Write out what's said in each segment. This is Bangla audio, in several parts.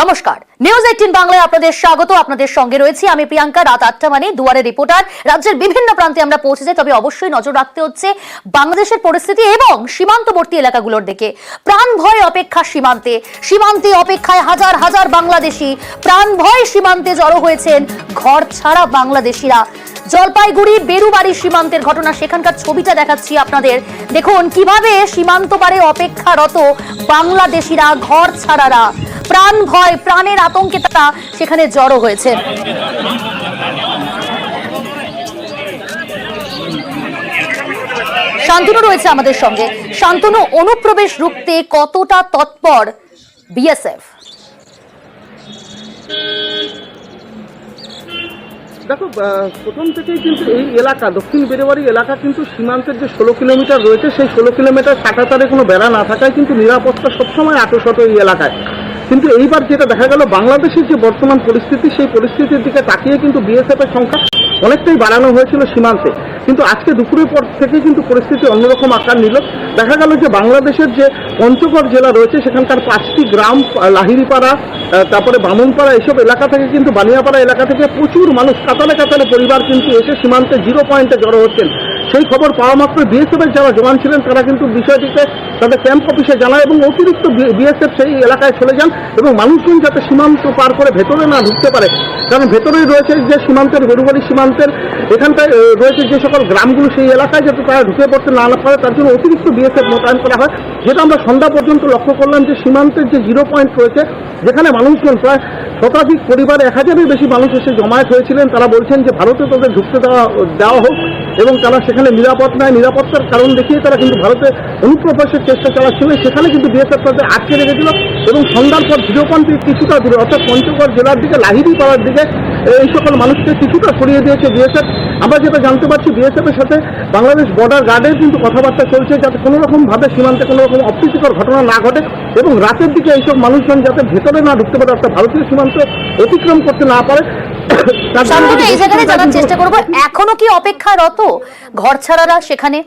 নমস্কার, নিউজ 18 বাংলায় আপনাদের স্বাগত। আপনাদের সঙ্গে রয়েছি আমি প্রিয়াঙ্কা। রাত 8টা মানে দুয়ারে রিপোর্টার। রাজ্যের বিভিন্ন প্রান্তে আমরা পৌঁছে যাই, তবে অবশ্যই নজর রাখতে হচ্ছে বাংলাদেশের পরিস্থিতি এবং সীমান্তবর্তী এলাকাগুলোর দিকে। প্রাণ ভয় অপেক্ষা সীমান্তে, সীমান্তে অপেক্ষায় হাজার হাজার বাংলাদেশি। প্রাণ ভয় সীমান্তে জড়ো হয়েছেন ঘর ছাড়া বাংলাদেশিরা। জলপাইগুড়ি বেরুবাড়ি সীমান্তের ঘটনা, সেখানকার ছবিটা দেখাচ্ছি আপনাদের। দেখুন কিভাবে সীমান্ত পারে অপেক্ষারত বাংলাদেশিরা, ঘর ছাড়ারা, প্রাণ ভয়, প্রাণের আতঙ্কে তারা সেখানে জড়ো হয়েছে। শান্তনু রয়েছে আমাদের সঙ্গে। শান্তনু, অনুপ্রবেশ রুখতে কতটা তৎপর বিএসএফ? দেখো, প্রথম থেকেই কিন্তু এই এলাকা দক্ষিণ বেড়েবাড়ি এলাকা কিন্তু সীমান্তের যে 16 কিলোমিটার রয়েছে, সেই 16 কিলোমিটার কাঁটাতারে কোনো বেড়া না থাকায় কিন্তু নিরাপত্তা সবসময় আঁটশত এই এলাকায়। কিন্তু এইবার যেটা দেখা গেল, বাংলাদেশের যে বর্তমান পরিস্থিতি, সেই পরিস্থিতির দিকে তাকিয়ে কিন্তু বিএসএফের সংখ্যা অনেকটাই বাড়ানো হয়েছিল সীমান্তে। কিন্তু আজকে দুপুরের পর থেকে কিন্তু পরিস্থিতি অন্যরকম আকার নিল। দেখা গেল যে বাংলাদেশের যে পঞ্চগড় জেলা রয়েছে, সেখানকার 5টি গ্রাম, লাহিড়িপাড়া, তারপরে বামুনপাড়া, এসব এলাকা থেকে কিন্তু বানিয়াপাড়া এলাকা থেকে প্রচুর মানুষ, কাতারে কাতারে পরিবার কিন্তু এসে সীমান্তে জিরো পয়েন্টে জড়ো হচ্ছেন। সেই খবর পাওয়া মাত্র বিএসএফের যারা জওয়ান ছিলেন তারা কিন্তু বিষয়টিকে তাদের ক্যাম্প অফিসে জানায় এবং অতিরিক্ত বিএসএফ সেই এলাকায় চলে যান এবং মানুষজন যাতে সীমান্ত পার করে ভেতরে না ঢুকতে পারে, কারণ ভেতরেই রয়েছে যে সীমান্তের বেরুবাড়ি সীমান্তের এখানটায় রয়েছে যে সকল গ্রামগুলো, সেই এলাকায় যাতে তারা ঢুকে পড়তে না পারে তার জন্য অতিরিক্ত বিএসএফ মোতায়েন করা হয়। যেটা আমরা সন্ধ্যা পর্যন্ত লক্ষ্য করলাম যে সীমান্তের যে জিরো পয়েন্ট রয়েছে, যেখানে মানুষজন প্রায় শতাধিক পরিবার, 1000-এর বেশি মানুষ এসে জমায়েত হয়েছিলেন, তারা বলছেন যে ভারতে তাদের ঢুকতে দেওয়া হোক এবং তারা সেখানে নিরাপদ নয়, নিরাপত্তার কারণ দেখিয়ে তারা কিন্তু ভারতে অনুপ্রবেশের চেষ্টা চালাচ্ছিলেন। সেখানে কিন্তু বিএসএফ তাদের আটকে রেখেছিল এবং সন্ধ্যার পর জিরো পয়েন্ট কিছুটা দূরে, অর্থাৎ পঞ্চগড় জেলার দিকে লাহিড়িপাড়ার দিকে এই সকল মানুষকে কিছুটা সরিয়ে দিয়েছে বিএসএফ। আমরা যেটা জানতে পারছি, বিএসএফের সাথে বাংলাদেশ বর্ডার গার্ডের কিন্তু কথাবার্তা চলছে যাতে কোনো রকমভাবে সীমান্তে কোনো রকম অপ্রীতিকর ঘটনা না ঘটে এবং রাতের দিকে এইসব মানুষজন যাতে ভেতরে না ঢুকতে পারে, অর্থাৎ ভারতীয় সীমান্ত অতিক্রম করতে না পারে। এই জায়গায় জানার চেষ্টা করবো, এখনো কি অপেক্ষারত ঘর ছাড়ারা সেখানে?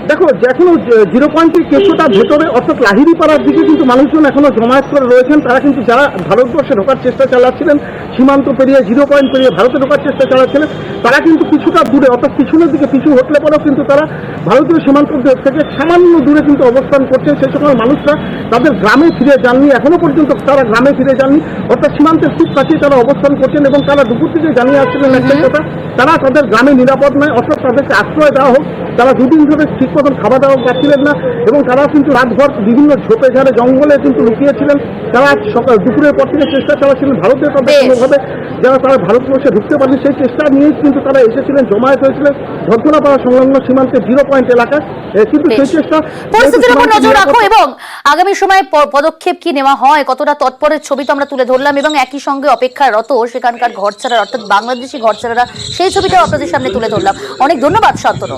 দেখো, এখনো জিরো পয়েন্টের কিছুটা ভেতরে, অর্থাৎ লাহিড়িপাড়ার দিকে কিন্তু মানুষজন এখনো জমায়েত করে রয়েছেন। তারা কিন্তু যারা ভারতবর্ষে ঢোকার চেষ্টা চালাচ্ছিলেন, সীমান্ত পেরিয়ে জিরো পয়েন্ট পেরিয়ে ভারতে ঢোকার চেষ্টা চালাচ্ছিলেন, তারা কিন্তু কিছুটা দূরে, অর্থাৎ পিছনের দিকে পিছু হটলে পরেও কিন্তু তারা ভারতীয় সীমান্ত থেকে সামান্য দূরে কিন্তু অবস্থান করছেন। সেই সকল মানুষরা তাদের গ্রামে ফিরে যাননি, এখনো পর্যন্ত তারা গ্রামে ফিরে যাননি, অর্থাৎ সীমান্তের খুব কাছেই তারা অবস্থান করছেন এবং তারা দুপুর থেকে জানিয়ে আসছিলেন একটা কথা, তারা তাদের গ্রামে নিরাপদ নয়, অর্থাৎ তাদেরকে আশ্রয় দেওয়া হোক। তারা দুদিন ধরে ঠিক মতন খাওয়া দাওয়া পাচ্ছিলেন না এবং তারা কিন্তু রাতভর বিভিন্ন ঝোপে ঝাড়ে জঙ্গলে কিন্তু লুকিয়েছিলেন। তারা সকাল দুপুরের পর থেকে চেষ্টা চালাচ্ছিলেন ভারতে তাদের কোনোভাবে যারা তারা ভারতবর্ষে ঢুকতে পারেন, সেই চেষ্টা নিয়েই কিন্তু তারা এসেছিলেন, জমায়েত হয়েছিলেন ধর্তনাপাড়া সংলগ্ন সীমান্তে জিরো পয়েন্ট এলাকায়। কিন্তু সেই চেষ্টা পরিস্থিতির উপর নজর রাখো এবং আগামী সময়ে পদক্ষেপ কি নেওয়া হয়, কতটা তৎপরের ছবি তো আমরা তুলে ধরলাম এবং একই সঙ্গে অপেক্ষারত সেখানকার ঘর ছাড়ার, অর্থাৎ বাংলাদেশি ঘর ছাড়ারা, সেই ছবিটাও আপনাদের সামনে তুলে ধরলাম। অনেক ধন্যবাদ শান্তনু।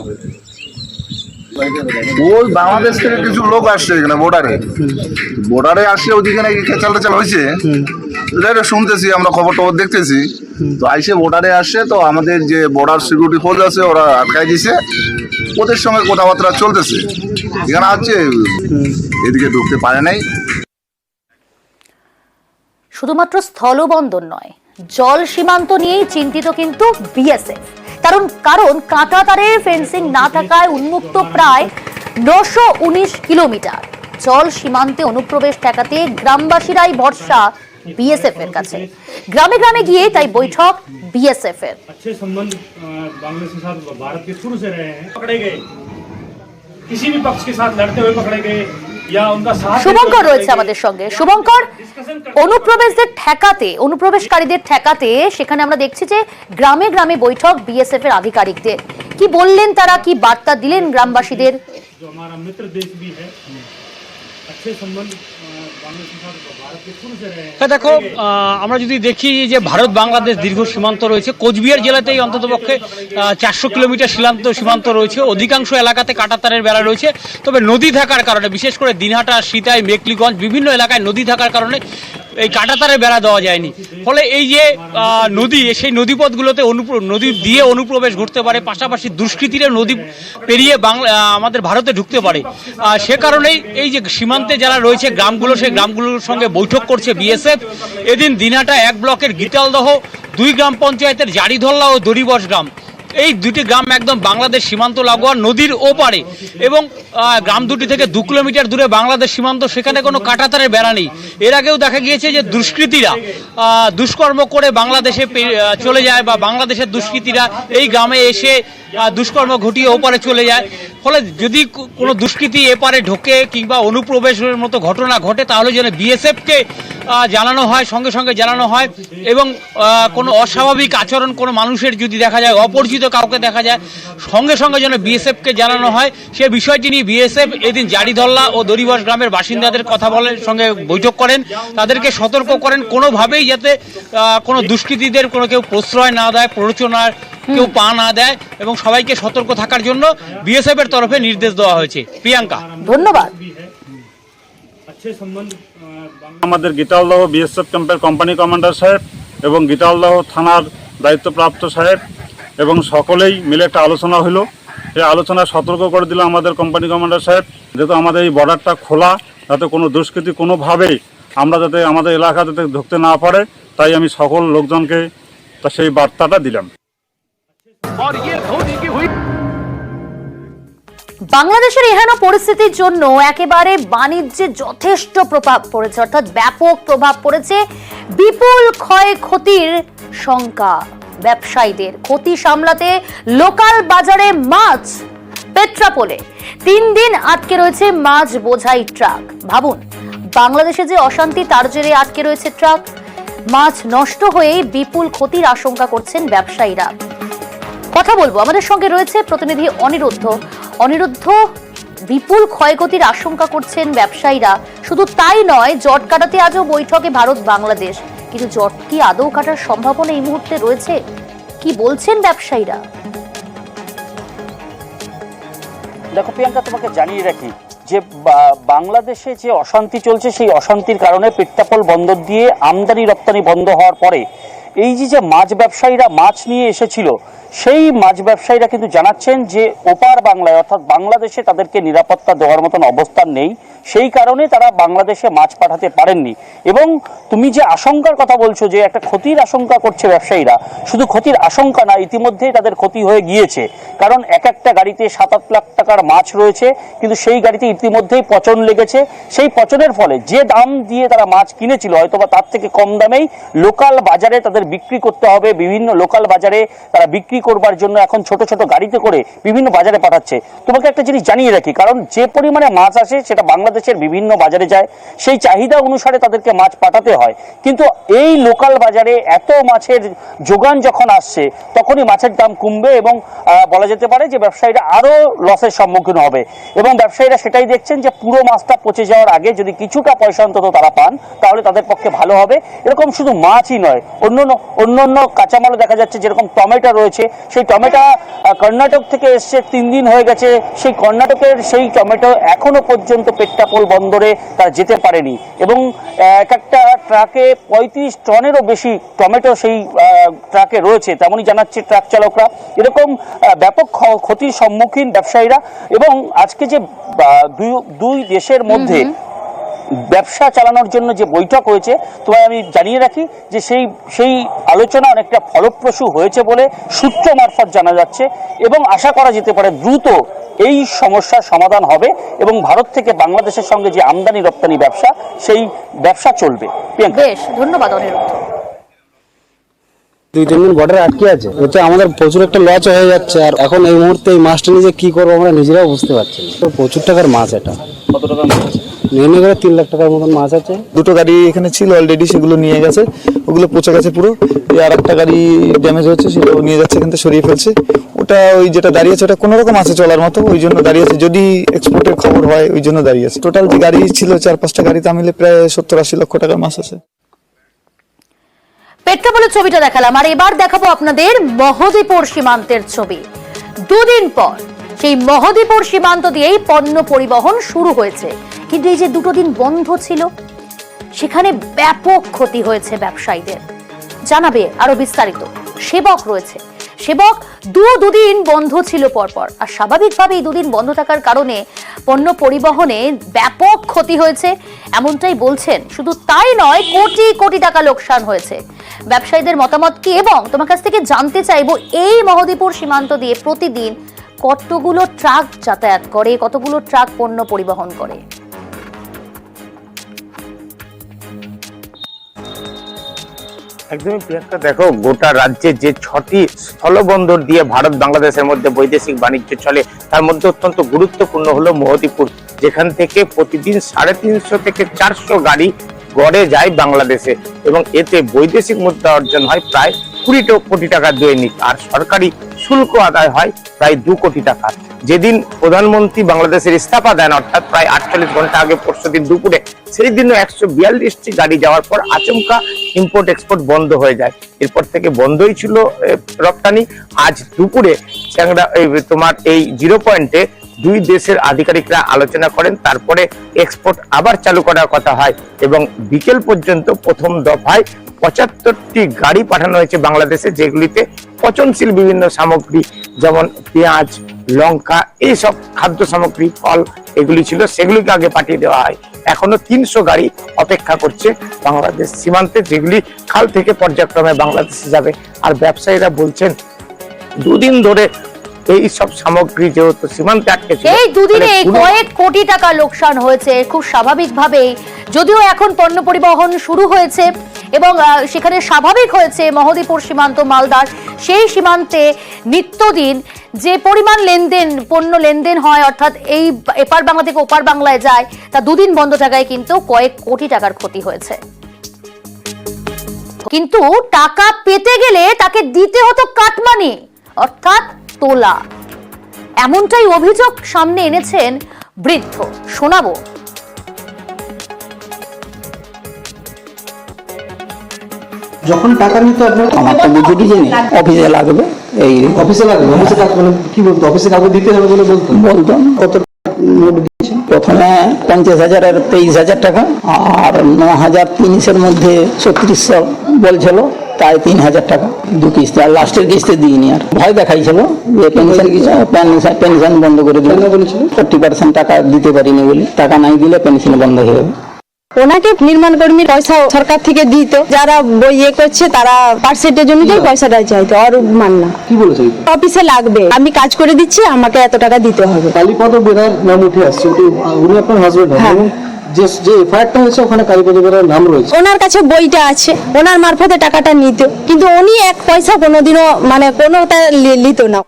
ওই বাংলাদেশ থেকে কিছু লোক আসছে এখানে বর্ডারে আসছে, ওদিকে নাকি খেচাল টেচাল হয়েছে, এটা শুনতেছি, আমরা খবর টবর দেখতেছি। তো আইসে বর্ডারে আসছে, তো আমাদের যে বর্ডার সিকিউরিটি ফোর্স আছে ওরা আটকাই দিছে, ওদের সঙ্গে কথাবার্তা চলতেছে, এখানে আছে এদিকে ঢুকতে পারে নাই। শুধুমাত্র স্থলবন্দর নয়, জল সীমান্ত নিয়েই চিন্তিত কিন্তু বিএসএফ। কারণ কাঁটাতারের ফেন্সিং না থাকায় উন্মুক্ত প্রায় 919 কিলোমিটার জল সীমান্তে অনুপ্রবেশ ঠেকাতে গ্রামবাসীরাই ভরসা বিএসএফ এর কাছে। গ্রামে গ্রামে গিয়ে তাই বৈঠক বিএসএফ এর। अच्छे संबंध बांग्लादेश के साथ भारत के शुरू से रहे हैं, पकड़े गए किसी भी पक्ष के साथ लड़ते हुए पकड़े गए या उनका साथ। শুভঙ্কর রয়েছে আমাদের সঙ্গে। শুভঙ্কর, অনুপ্রবেশকারীদের ঠেকাতে সেখানে আমরা দেখছি যে গ্রামে গ্রামে বৈঠক বিএসএফ এর আধিকারিকদের। কি বললেন তারা, কি বার্তা দিলেন গ্রামবাসীদের? जो हमारा मित्र देश भी है, अच्छे संबंध बांग्लादेश के साथ भारत के शुरू से रहे हैं। দেখো, আমরা যদি দেখি যে ভারত বাংলাদেশ দীর্ঘ সীমান্ত রয়েছে, কোচবিহার জেলাতেই অন্ততপক্ষে 400 কিলোমিটার সীমান্ত রয়েছে, অধিকাংশ এলাকাতে কাঁটাতারের বেড়া রয়েছে। তবে নদী থাকার কারণে, বিশেষ করে দিনহাটা, সিতাই, মেকলিগঞ্জ, বিভিন্ন এলাকায় নদী থাকার কারণে এই কাঁটাতারে বেড়া দেওয়া যায়নি। ফলে এই যে নদী, সেই নদীপথগুলোতে নদী দিয়ে অনুপ্রবেশ ঘটতে পারে, পাশাপাশি দুষ্কৃতীরা নদী পেরিয়ে আমাদের ভারতে ঢুকতে পারে। সে কারণেই এই যে সীমান্তে যারা রয়েছে গ্রামগুলো, সেই গ্রামগুলোর সঙ্গে বৈঠক করছে বিএসএফ। এদিন দিনহাটা 1 ব্লকের গীতালদহ 2 গ্রাম পঞ্চায়েতের জারিধল্লা ও দড়িবস গ্রাম, এই দুটি গ্রাম একদম বাংলাদেশ সীমান্ত লাগোয়া নদীর ওপারে, এবং গ্রাম দুটি থেকে 2 কিলোমিটার দূরে বাংলাদেশ সীমান্ত, সেখানে কোনো কাঁটাতারের বেড়া নেই। এর আগেও দেখা গিয়েছে যে দুষ্কৃতীরা দুষ্কর্ম করে বাংলাদেশে চলে যায়, বা বাংলাদেশের দুষ্কৃতীরা এই গ্রামে এসে দুষ্কর্ম ঘটিয়ে ওপারে চলে যায়। ফলে যদি কোনো দুষ্কৃতী এপারে ঢোকে কিংবা অনুপ্রবেশের মতো ঘটনা ঘটে, তাহলে যেন বিএসএফকে জানানো হয়, সঙ্গে সঙ্গে জানানো হয়, এবং কোনো অস্বাভাবিক আচরণ কোনো মানুষের যদি দেখা যায়, অপরিচিত কাউকে দেখা যায়, সঙ্গে সঙ্গে যেন বিএসএফকে জানানো হয়। সে বিষয়টি নিয়ে বিএসএফ এদিন জারিধল্লা ও দড়িবস গ্রামের বাসিন্দাদের কথা বলেন, সঙ্গে বৈঠক করেন, তাদেরকে সতর্ক করেন কোনোভাবেই যাতে কোনো দুষ্কৃতীদের কোনো কেউ প্রশ্রয় না দেয়, প্ররোচনার কেউ পা না দেয়, এবং সবাইকে সতর্ক থাকার জন্য বিএসএফ এর তরফে নির্দেশ দেওয়া হয়েছে। প্রিয়াঙ্কা, ধন্যবাদ। अच्छे संबंध আমাদের গীতালদহ বিএসএফ ক্যাম্পের কোম্পানি কমান্ডার সাহেব এবং গীতালদহ থানার দায়িত্বপ্রাপ্ত সাহেব এবং সকলেই মিলে একটা আলোচনা হলো। এই আলোচনা সতর্ক করে দিল আমাদের কোম্পানি কমান্ডার সাহেব, যেহেতু আমাদের এই বর্ডারটা খোলা, যাতে কোনো দুষ্কৃতী কোনোভাবেই আমরা যাতে আমাদের এলাকা যাতে ঢুকতে না পারে, তাই আমি সকল লোকজনকে সেই বার্তাটা দিলাম। বাংলাদেশের এহেন পরিস্থিতির জন্য একেবারে বাণিজ্যে যথেষ্ট প্রভাব পড়েছে, অর্থাৎ ব্যাপক প্রভাব পড়েছে। বিপুল ক্ষয়ক্ষতির শঙ্কা ব্যবসায়ীদের। ক্ষতি সামলাতে লোকাল বাজারে মাছ পেট্রাপোলে 3 দিন আটকে রয়েছে মাছ বোঝাই ট্রাক। ভাবুন, বাংলাদেশে যে অশান্তি, তার জেরে আটকে রয়েছে ট্রাক। মাছ নষ্ট হয়ে বিপুল ক্ষতির আশঙ্কা করছেন ব্যবসায়ীরা। কথা বলবো, আমাদের সঙ্গে রয়েছে প্রতিনিধি অনিরুদ্ধ। বিপুল ক্ষয়ক্ষতির আশঙ্কা করছেন ব্যবসায়ীরা। শুধু তাই নয়, জট কাটাতে আজও বৈঠকে ভারত বাংলাদেশ, কিন্তু জট কি আদৌ কাটার সম্ভাবনা এই মুহূর্তে রয়েছে? কি বলছেন ব্যবসায়ীরা? দেখো প্রিয়াঙ্কা, তোমাকে জানিয়ে রাখি যে বাংলাদেশে যে অশান্তি চলছে, সেই অশান্তির কারণে পেট্টাপোল বন্দর দিয়ে আমদানি রপ্তানি বন্ধ হওয়ার পরে এই যে মাছ ব্যবসায়ীরা মাছ নিয়ে এসেছিল, সেই মাছ ব্যবসায়ীরা কিন্তু জানাচ্ছেন যে ওপার বাংলায় অর্থাৎ বাংলাদেশে তাদেরকে নিরাপত্তা দেওয়ার মতন অবস্থান নেই, সেই কারণে তারা বাংলাদেশে মাছ পাঠাতে পারেননি। এবং তুমি যে আশঙ্কার কথা বলছো, যে একটা ক্ষতির আশঙ্কা করছে ব্যবসায়ীরা, শুধু ক্ষতির আশঙ্কা না, ইতিমধ্যেই তাদের ক্ষতি হয়ে গিয়েছে। কারণ একটা গাড়িতে 7-8 লাখ টাকার মাছ রয়েছে, কিন্তু সেই গাড়িতে ইতিমধ্যেই পচন লেগেছে। সেই পচনের ফলে যে দাম দিয়ে তারা মাছ কিনেছিল, হয়তোবা তার থেকে কম দামেই লোকাল বাজারে তাদের বিক্রি করতে হবে। বিভিন্ন লোকাল বাজারে তারা বিক্রি করবার জন্য এখন ছোট ছোট গাড়িতে করে বিভিন্ন বাজারে পাঠাচ্ছে। তোমাকে একটা জিনিস জানিয়ে রাখি, কারণ যে পরিমাণে মাছ আসে সেটা বাংলাদেশের বিভিন্ন বাজারে যায়, সেই চাহিদা অনুসারে তাদেরকে মাছ পাঠাতে হয়। কিন্তু এই লোকাল বাজারে এত মাছের যোগান যখন আসছে, তখনই মাছের দাম কমবে এবং বলা যেতে পারে যে ব্যবসায়ীরা আরো লসের সম্মুখীন হবে। এবং ব্যবসায়ীরা সেটাই দেখছেন যে পুরো মাছটা পচে যাওয়ার আগে যদি কিছুটা পয়সা অন্তত তারা পান, তাহলে তাদের পক্ষে ভালো হবে। এরকম শুধু মাছই নয়, অন্য কাঁচামালও দেখা যাচ্ছে। যেরকম টমেটো রয়েছে, সেই টমেটো কর্ণাটক থেকে এসছে, 3 দিন হয়ে গেছে। সেই কর্ণাটকের সেই টমেটো এখনো পর্যন্ত পেট্টাপোল বন্দরে তারা যেতে পারেনি। এবং একটা ট্রাকে 35 টনেরও বেশি টমেটো সেই ট্রাকে রয়েছে, তেমনই জানাচ্ছে ট্রাক চালকরা। এরকম ব্যাপক ক্ষতির সম্মুখীন ব্যবসায়ীরা। এবং আজকে যে দুই দেশের মধ্যে ব্যবসা চালানোর জন্য যে বৈঠক হয়েছে, তোমায় আমি জানিয়ে রাখি যে সেই আলোচনা অনেকটা ফলপ্রসূ হয়েছে বলে সূত্র মারফত জানা যাচ্ছে। এবং আশা করা যেতে পারে দ্রুত এই সমস্যার সমাধান হবে এবং ভারত থেকে বাংলাদেশের সঙ্গে যে আমদানি রপ্তানি ব্যবসা, সেই ব্যবসা চলবে। বেশ, ধন্যবাদ অনিরুদ্ধ। 2-3 দিন বর্ডারে আটকে আছে, এতে আমাদের প্রচুর একটা লস হয়ে যাচ্ছে। আর এখন এই মুহূর্তে এই মাছটা নিয়ে কি করবো আমরা নিজেরাও বুঝতে পারছি না। তো প্রচুর টাকার মাছ, এটা কত টাকা মাছ আছে? নিয়ে করে 3 লাখ টাকার মতন মাছ আছে। 2টো গাড়ি এখানে ছিল অলরেডি, সেগুলো নিয়ে গেছে, ওগুলো পচে গেছে পুরো। আর একটা গাড়ি ড্যামেজ হচ্ছে, সেটাও নিয়ে যাচ্ছে, এখান থেকে সরিয়ে ফেলছে। ওটা ওই যেটা দাঁড়িয়ে আছে, ওটা কোনো রকম আছে চলার মতো, ওই জন্য দাঁড়িয়ে আছে। যদি এক্সপোর্টের খবর হয়, ওই জন্য দাঁড়িয়ে আছে। টোটাল যে গাড়ি ছিল 4-5টা গাড়ি, তা মিলে প্রায় 70-80 লক্ষ টাকার মাছ আছে। পেট্রাপোলের ছবিটা দেখালাম, আর এবার দেখাবো আপনাদের মহদীপুর সীমান্তের ছবি। 2 দিন পর সেই মহদীপুর সীমান্ত দিয়েই পণ্য পরিবহন শুরু হয়েছে, কিন্তু এই যে 2 দিন বন্ধ ছিল, সেখানে ব্যাপক ক্ষতি হয়েছে ব্যবসায়ীদের। জানাবে আরো বিস্তারিত। সেবক রয়েছে, সেবক দুদিন বন্ধ ছিল পরপর, আর স্বাভাবিকভাবেই দুদিন বন্ধ থাকার কারণে পণ্য পরিবহনে ব্যাপক ক্ষতি হয়েছে এমনটাই বলছেন। শুধু তাই নয়, কোটি কোটি টাকা লোকসান হয়েছে। ব্যবসায়ীদের মতামত কি, এবং তোমার কাছ থেকে জানতে চাইবো এই মহদীপুর সীমান্ত দিয়ে প্রতিদিন কতগুলো ট্রাক যাতায়াত করে, কতগুলো ট্রাক পণ্য পরিবহন করে। একদমই প্রিয়াঙ্কা, দেখো গোটা রাজ্যে যে 6টি স্থলবন্দর দিয়ে ভারত বাংলাদেশের মধ্যে বৈদেশিক বাণিজ্য চলে, তার মধ্যে অত্যন্ত গুরুত্বপূর্ণ হলো মহদীপুর, যেখান থেকে প্রতিদিন 350 থেকে 400 গাড়ি গড়ে যায় বাংলাদেশে, এবং এতে বৈদেশিক মুদ্রা অর্জন হয় প্রায় 20 কোটি টাকা দৈনিক, আর সরকারি শুল্ক আদায় হয় প্রায় 2 কোটি টাকা। যেদিন প্রধানমন্ত্রী বাংলাদেশের ইস্তফা দেন, অর্থাৎ প্রায় 48 ঘন্টা আগে পরশুদিন দুপুরে, সেই দিনও 142টি গাড়ি যাওয়ার পর আচমকা ইম্পোর্ট এক্সপোর্ট বন্ধ হয়ে যায়। এরপর থেকে বন্ধই ছিল রপ্তানি। আজ দুপুরে তোমার এই 0 পয়েন্টে 2 দেশের আধিকারিকরা আলোচনা করেন, তারপরে এক্সপোর্ট আবার চালু করার কথা হয়, এবং বিকেল পর্যন্ত প্রথম দফায় 75টি গাড়ি পাঠানো হয়েছে বাংলাদেশে, যেগুলিতে পচনশীল বিভিন্ন সামগ্রী যেমন পেঁয়াজ, লঙ্কা, এইসব খাদ্য সামগ্রী, ফল এগুলি ছিল, সেগুলিকে আগে পাঠিয়ে দেওয়া হয়। এখনো 300 গাড়ি অপেক্ষা করছে বাংলাদেশ সীমান্তে, যেগুলি খাল থেকে পর্যায়ক্রমে বাংলাদেশে যাবে। আর ব্যবসায়ীরা বলছেন 2 দিন ধরে এই সব সামগ্রী যেহেতু সীমান্তে আটকে ছিল, এই দুদিনে কয়েক কোটি টাকা লোকসান হয়েছে। খুব স্বাভাবিকভাবেই, যদিও এখন পণ্য পরিবহন শুরু হয়েছে এবং সেখানে স্বাভাবিক হয়েছে মহদীপুর সীমান্ত মালদার, সেই সীমান্তে নিত্যদিন যে পরিমাণ লেনদেন, পণ্য লেনদেন হয়, অর্থাৎ এই এপার বাংলা থেকে ওপার বাংলায় যায়, তা 2 দিন বন্ধ থাকায় কিন্তু কয়েক কোটি টাকার ক্ষতি হয়েছে। কিন্তু টাকা পেতে গেলে তাকে দিতে হতো কাটমানি, অর্থাৎ তোলা। এমনটাই অভিযোগ সামনে এনেছেন বৃদ্ধ। শোনাবো। যখন টাকা নিতে আপনার আমার তো বুঝি জানি অফিসে লাগবে, এই অফিসে লাগবে, অফিসে কাজ মানে কি বলতো, অফিসে কাউকে দিতে হবে বলে বলতাম। কত নোট দিয়েছেন? প্রথমে 50,000 আর 23,000 টাকা, আর 9,030-এর মধ্যে 3600 বলছিল, তাই 3,000 টাকা 2 কিস্তি, আর লাস্টের কিস্তি দিইনি। আর ভয় দেখাইছিল যে পেনশন বন্ধ করে দিল, 40% টাকা দিতে পারিনি বলে, টাকা নাই দিলে পেনশন বন্ধ হয়ে যাবে। ওনাকে নির্মাণ কর্মীর পয়সা সরকার থেকে দিত, যারা ইয়ে করছে তারা পার্সেন্টেজ অনুযায়ী পয়সাটা চাইতো। অরূপ মান্না কি বলেছে? অফিসে লাগবে, আমি কাজ করে দিচ্ছি, আমাকে এত টাকা দিতে হবে। কালীপদ বেরার নাম উঠে আসছে, উনি আপনার হাজবেন্ড হন, যে এফআইআরটা হয়েছে ওখানে কালীপদ বেরার নাম রয়েছে। ওনার কাছে বইটা আছে, ওনার মারফতে টাকাটা নিত, কিন্তু উনি 1 পয়সা কোনোদিনও মানে কোনোটা নিত না।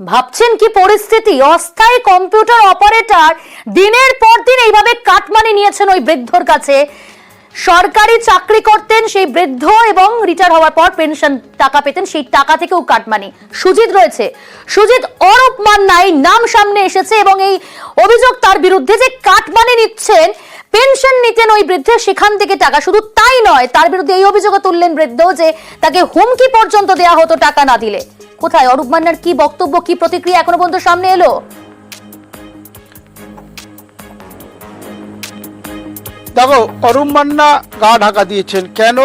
ভাবছেন কি পরিস্থিতি? অস্থায়ী কম্পিউটার অপারেটর দিনের পর দিন এইভাবে কাটমানি নিয়েছেন ওই বৃদ্ধর কাছে। সরকারি চাকরি করতেন সেই বৃদ্ধ, এবং রিটায়ার হওয়ার পর পেনশন টাকা পেতেন, সেই টাকা থেকেও কাটমানি। সুজিত রয়েছে, সুজিত, অরূপ মান্নাই নাম সামনে এসেছে এবং এই অভিযোগ তার বিরুদ্ধে যে কাটমানি নিচ্ছেন, পেনশন নিতেন ওই বৃদ্ধে, সেখান থেকে টাকা। শুধু তাই নয়, তার বিরুদ্ধে এই অভিযোগও তুললেন বৃদ্ধ যে তাকে হুমকি পর্যন্ত দেয়া হতো টাকা না দিলে। কোথায় অরূপ মান্নার কি বক্তব্য, কি প্রতিক্রিয়া এখনো পর্যন্ত সামনে এলো? দেখো, অরূপ মান্না গা ঢাকা দিয়েছেন। কেন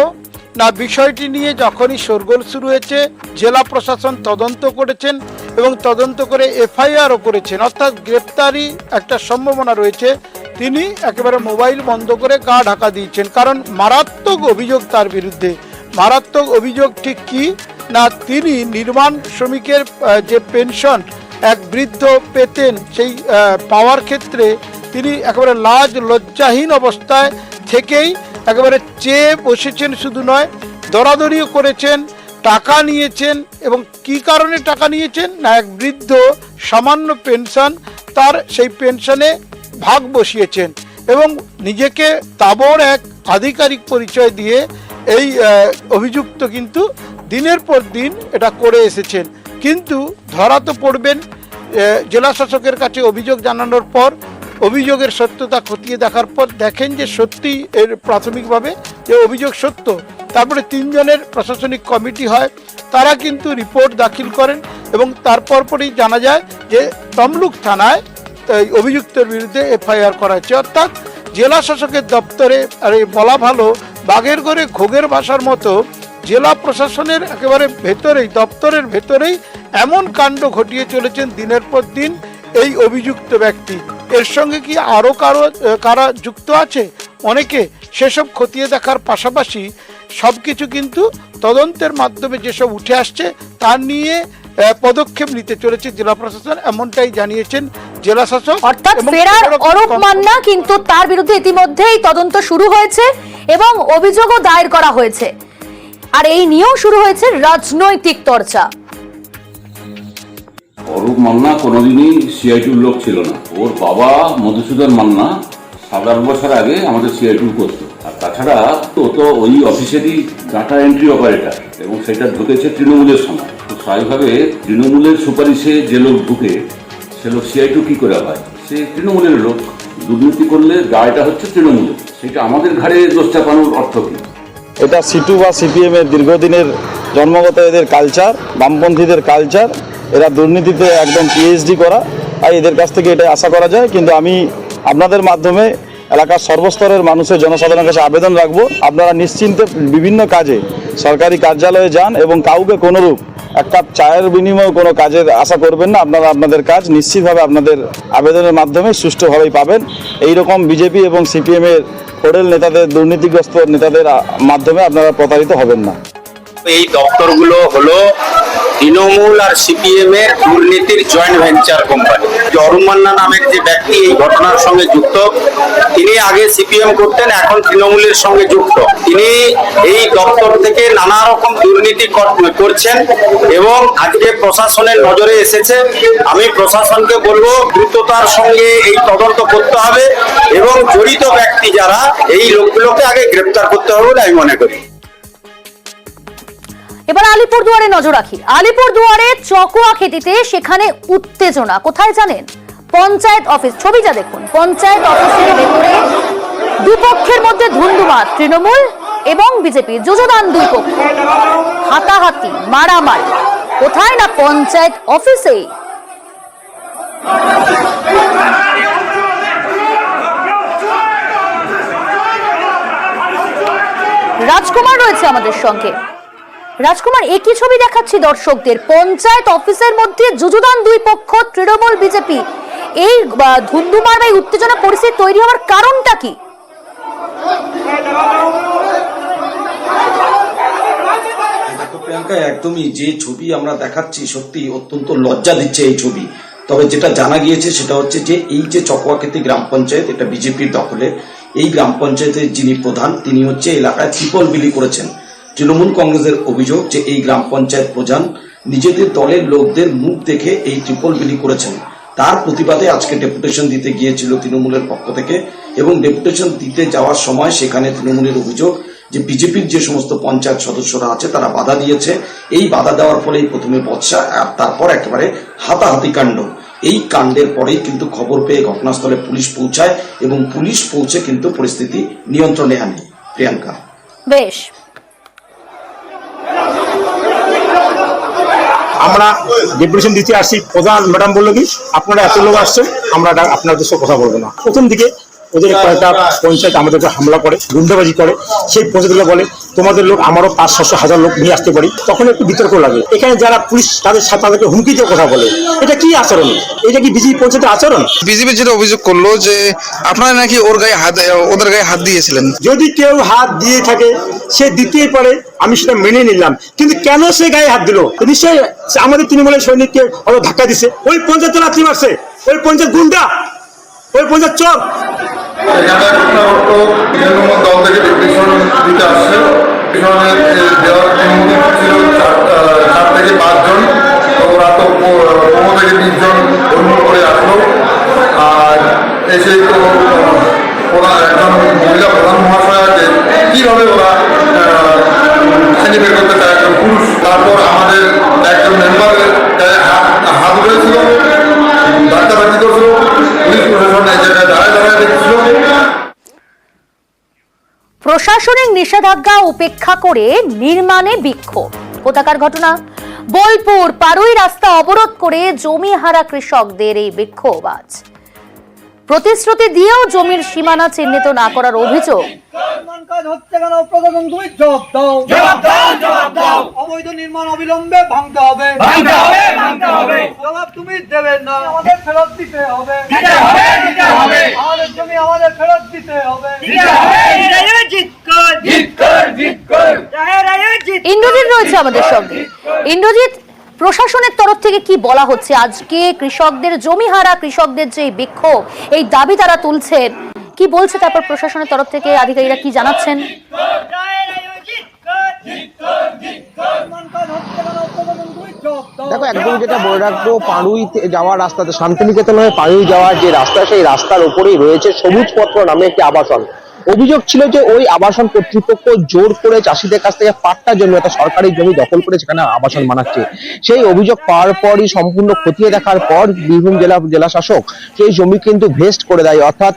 না, বিষয়টি নিয়ে যখনই শোরগোল শুরু হয়েছে, জেলা প্রশাসন তদন্ত করেছেন এবং তদন্ত করে এফআইআরও করেছেন, অর্থাৎ গ্রেপ্তারি একটা সম্ভাবনা রয়েছে। তিনি একেবারে মোবাইল বন্ধ করে গা ঢাকা দিয়েছেন, কারণ মারাত্মক অভিযোগ তার বিরুদ্ধে। মারাত্মক অভিযোগ ঠিক কি না, তিনি নির্মাণ শ্রমিকের যে পেনশন এক বৃদ্ধ পেতেন, সেই পাওয়ার ক্ষেত্রে তিনি একেবারে লাজ লজ্জাহীন অবস্থায় থেকেই একেবারে চেয়ে বসেছেন। শুধু নয়, দরাদরিও করেছেন, টাকা নিয়েছেন। এবং কি কারণে টাকা নিয়েছেন না, এক বৃদ্ধ সামান্য পেনশন, তার সেই পেনশনে ভাগ বসিয়েছেন এবং নিজেকে তাবড় এক আধিকারিক পরিচয় দিয়ে এই অভিযুক্ত কিন্তু দিনের পর দিন এটা করে এসেছেন। কিন্তু ধরা তো পড়বেন। জেলা শাসকের কাছে অভিযোগ জানানোর পর, অভিযোগের সত্যতা খতিয়ে দেখার পর দেখেন যে সত্যি এর প্রাথমিকভাবে যে অভিযোগ সত্য। তারপরে 3 জনের প্রশাসনিক কমিটি হয়, তারা কিন্তু রিপোর্ট দাখিল করেন এবং তারপর পরই জানা যায় যে তমলুক থানায় অভিযুক্তের বিরুদ্ধে এফআইআর করা হয়েছে। অর্থাৎ জেলা শাসকের দপ্তরে আর এই বলা ভালো বাঘের ঘরে ঘোগের বাসার মতো জেলা প্রশাসনের একেবারে ভেতরেই দপ্তরের ভেতরেই এমন কাণ্ড ঘটিয়ে চলেছেন দিনের পর দিন এই অভিযুক্ত ব্যক্তি। এর সঙ্গে কি আরও কারা যুক্ত আছে অনেকে, সেসব খতিয়ে দেখার পাশাপাশি সবকিছু কিন্তু তদন্তের মাধ্যমে যেসব উঠে আসছে তা নিয়ে পদক্ষেপ নিতে চলেছে জেলা প্রশাসন, এমনটাই জানিয়েছেন জেলা শাসক। অর্থাৎ ফেরার অরূপ মান্না, কিন্তু তার বিরুদ্ধে ইতিমধ্যেই তদন্ত শুরু হয়েছে এবং অভিযোগও দায়ের করা হয়েছে, আর এই নিয়েও শুরু হয়েছে রাজনৈতিক চর্চা। অরূপ মান্না কোনোদিনই সিআইটির লোক ছিল না। ওর বাবা মধুসূদন মান্না 7-8 বছর আগে আমাদের সিআইটি করতো। আর তাছাড়া ও তো ওই অফিসেরই ডাটা এন্ট্রি অপারেটর, এবং সেটা ঢুকেছে তৃণমূলের সময়। তো স্বাভাবিকভাবে তৃণমূলের সুপারিশে যে লোক ঢুকে সে লোক সিআইটি কি করে হয়? সে তৃণমূলের লোক। দুর্নীতি করলে দায়টা হচ্ছে তৃণমূলের, সেটা আমাদের ঘাড়ে দোষ চাপানোর অর্থ কি? এটা সিটু বা সিপিএম এর দীর্ঘদিনের জন্মগত এদের কালচার, বামপন্থীদের কালচার। এরা দুর্নীতিতে একদম পিএইচডি করা, আর এদের কাছ থেকে এটা আশা করা যায়। কিন্তু আমি আপনাদের মাধ্যমে এলাকার সর্বস্তরের মানুষের জনসাধারণের কাছে আবেদন রাখবো, আপনারা নিশ্চিন্তে বিভিন্ন কাজে সরকারি কার্যালয়ে যান এবং কাউকে কোনোরূপ এক কাপ চায়ের বিনিময়ে কোনো কাজের আশা করবেন না। আপনারা আপনাদের কাজ নিশ্চিতভাবে আপনাদের আবেদনের মাধ্যমে সুষ্ঠুভাবেই পাবেন। এইরকম বিজেপি এবং সিপিএমের হোটেল নেতাদের, দুর্নীতিগ্রস্ত নেতাদের মাধ্যমে আপনারা প্রতারিত হবেন না। এই দপ্তরগুলো হলো তৃণমূল আর সিপিএম এর দুর্নীতির joint venture company. Arup Manna নামের যে ব্যক্তি এই ঘটনার সঙ্গে যুক্ত, তিনি আগে সিপিএম করতেন, এখন তৃণমূলের সঙ্গে যুক্ত। তিনি এই দপ্তর থেকে নানা রকম দুর্নীতি করছেন এবং আজকে প্রশাসনের নজরে এসেছে। আমি প্রশাসনকে বলবো দ্রুততার সঙ্গে এই তদন্ত করতে হবে এবং জড়িত ব্যক্তি যারা, এই লোকগুলোকে আগে গ্রেপ্তার করতে হবে বলে আমি মনে করি। এবার আলিপুরদুয়ারে নজর রাখি। আলিপুরদুয়ারে চকোয়া খেতিতে সেখানে উত্তেজনা কোথায় জানেন? পঞ্চায়েত অফিস, ছবিটা দেখুন। পঞ্চায়েত অফিসের ভেতরে দুপক্ষের মধ্যে ধুন্ধুমার, তৃণমূল এবং বিজেপি, যোজদান দুই পক্ষ, হাতাহাতি, মারামারি। কোথায় না পঞ্চায়েত অফিসেই। রাজকুমার রয়েছে আমাদের সঙ্গে। রাজকুমার, একই ছবি দেখাচ্ছি দর্শকদের। পঞ্চায়েত অফিসের মধ্যে যুযুদান দুই পক্ষ, তৃণমূল বিজেপি। এই ধুন্ধুমার বা উত্তেজনা পরিস্থিতি তৈরি হওয়ার কারণটা কি? প্রিয়াঙ্কা, একদমই যে ছবি আমরা দেখাচ্ছি সত্যি অত্যন্ত লজ্জা দিচ্ছে এই ছবি। তবে যেটা জানা গিয়েছে সেটা হচ্ছে যে এই যে চকোয়াকেতি গ্রাম পঞ্চায়েত, এটা বিজেপির দখলে। এই গ্রাম পঞ্চায়েতের যিনি প্রধান, তিনি হচ্ছে এলাকায় ট্রিপল বিলি করেছেন। তৃণমূল কংগ্রেসের অভিযোগ যে এই গ্রাম পঞ্চায়েত প্রধান নিজেদের দলের লোকদের মুখ দেখে এই ট্রিপল বিলি করেছেন। তার প্রতিবাদে আজকে ডেপুটেশন দিতে গিয়েছিল তৃণমূলের পক্ষ থেকে, এবং ডেপুটেশন দিতে যাওয়ার সময় সেখানে তৃণমূলের অভিযোগ যে বিজেপির যে সমস্ত পঞ্চায়েত সদস্যরা আছে তারা বাধা দিয়েছে। এই বাধা দেওয়ার ফলেই প্রথমে বচসা, আর তারপর একেবারে হাতাহাতি কাণ্ড। এই কাণ্ডের পরেই কিন্তু খবর পেয়ে ঘটনাস্থলে পুলিশ পৌঁছায় এবং পুলিশ পৌঁছে কিন্তু পরিস্থিতি নিয়ন্ত্রণে আনে। প্রিয়াঙ্কা, বেশ, আমরা ডেপুটেশন দিতে আসছি। প্রধান ম্যাডাম বললো কি, আপনারা এত লোক আসছেন, আমরা আপনাদের সাথে কথা বলবো না। প্রথম দিকে ওদের কয়েকটা পঞ্চায়েত আমাদেরকে হামলা করে, গুন্ডাবাজি করে। সেই পঞ্চায়েতগুলো বলে তোমাদের লোক আমারও 500-600 লোক নিয়ে আসতে পারি। তখন একটু বিতর্ক লাগে। এখানে যারা পুলিশ তাদের সাথে তাদেরকে হুমকিতে কথা বলে। এটা কি আচরণ? এটা কি বিজেপি পঞ্চায়েতের আচরণ? বিজেপি যেটা অভিযোগ করলো যে আপনারা নাকি ওদের গায়ে হাত দিয়েছিলেন। যদি কেউ হাত দিয়ে থাকে সে দিতেই পারে, আমি সেটা মেনে নিলাম, কিন্তু কেন সে গায়ে হাত দিল? নিশ্চয়ই আমাদের তৃণমূলের সৈনিককে ওরা ধাক্কা দিছে। ওই পঞ্চায়েত লাথি মারছে, ওই পঞ্চায়েত গুন্ডা, ওই পঞ্চায়েত চোর। তৃণমূল দল থেকে ডেপুটেশন দিতে আসছে। দেওয়ার অনুমতি ছিল 4 থেকে 5 জন, তো ওরা তো 15 থেকে 20 জন অনুমোদন করে আসলো। আর এসে তো একজন মহিলা প্রধান মহাশয় আছে, কীভাবে ওরা শ্রেণী বের করতে চায় একজন পুরুষ। তারপর আমাদের একজন মেম্বারের হাত উঠেছিল, বাচ্চাবাচ্চি করছিল। পুলিশ প্রশাসন এই জায়গায় দাঁড়ায় দেখছিল। প্রশাসনিক নিষেধাজ্ঞা উপেক্ষা করে নির্মাণে বিক্ষোভ। কোথাকার ঘটনা? বোলপুর পারুই রাস্তা অবরোধ করে জমি হারা কৃষকদের এই বিক্ষোভ আজ। প্রতিশ্রুতি দিয়েও জমির সীমানা চিহ্নিত না করার অভিযোগ। কাজ হচ্ছে কেন প্রশাসন, তুমি জবাব দাও, জবাব দাও, জবাব দাও। অবৈধ নির্মাণ অবিলম্বে ভাঙতে হবে, ভাঙতে হবে, ভাঙতে হবে। জবাব তুমি দেবে না, আমাদের ফেরত দিতে হবে, দিতে হবে, দিতে হবে। আমাদের জমি আমাদের ফেরত দিতে হবে, দিতে হবে। জিত কর, জিত কর, জিত কর। ইন্দ্রজিৎ রয়েছে আমাদের সঙ্গে। ইন্দ্রজিৎ, প্রশাসনের তরফ থেকে কি বলা হচ্ছে আজকে কৃষকদের, জমিহারা কৃষকদের যে বিক্ষোভ, এই দাবি তারা তুলছেন, কি বলছে তারপর প্রশাসনের তরফ থেকে আধিকারিকরা কি জানাচ্ছেন? দেখো, একদম যেটা বলে রাখবো, পাড়ুই যাওয়ার রাস্তাতে, শান্তিনিকেতন হয়ে পাড়ুই যাওয়ার যে রাস্তা, সেই রাস্তার উপরেই রয়েছে সবুজ পত্র নামে একটি আবাসন। অভিযোগ ছিল যে ওই আবাসন কর্তৃপক্ষ জোর করে চাষিদের কাছ থেকে পাট্টা জমি, অর্থাৎ সরকারি জমি দখল করে সেখানে আবাসন বানাচ্ছে। সেই অভিযোগ পাওয়ার পরই, সম্পূর্ণ খতিয়ে দেখার পর বীরভূম জেলা শাসক সেই জমি কিন্তু ভেস্ট করে দেয়, অর্থাৎ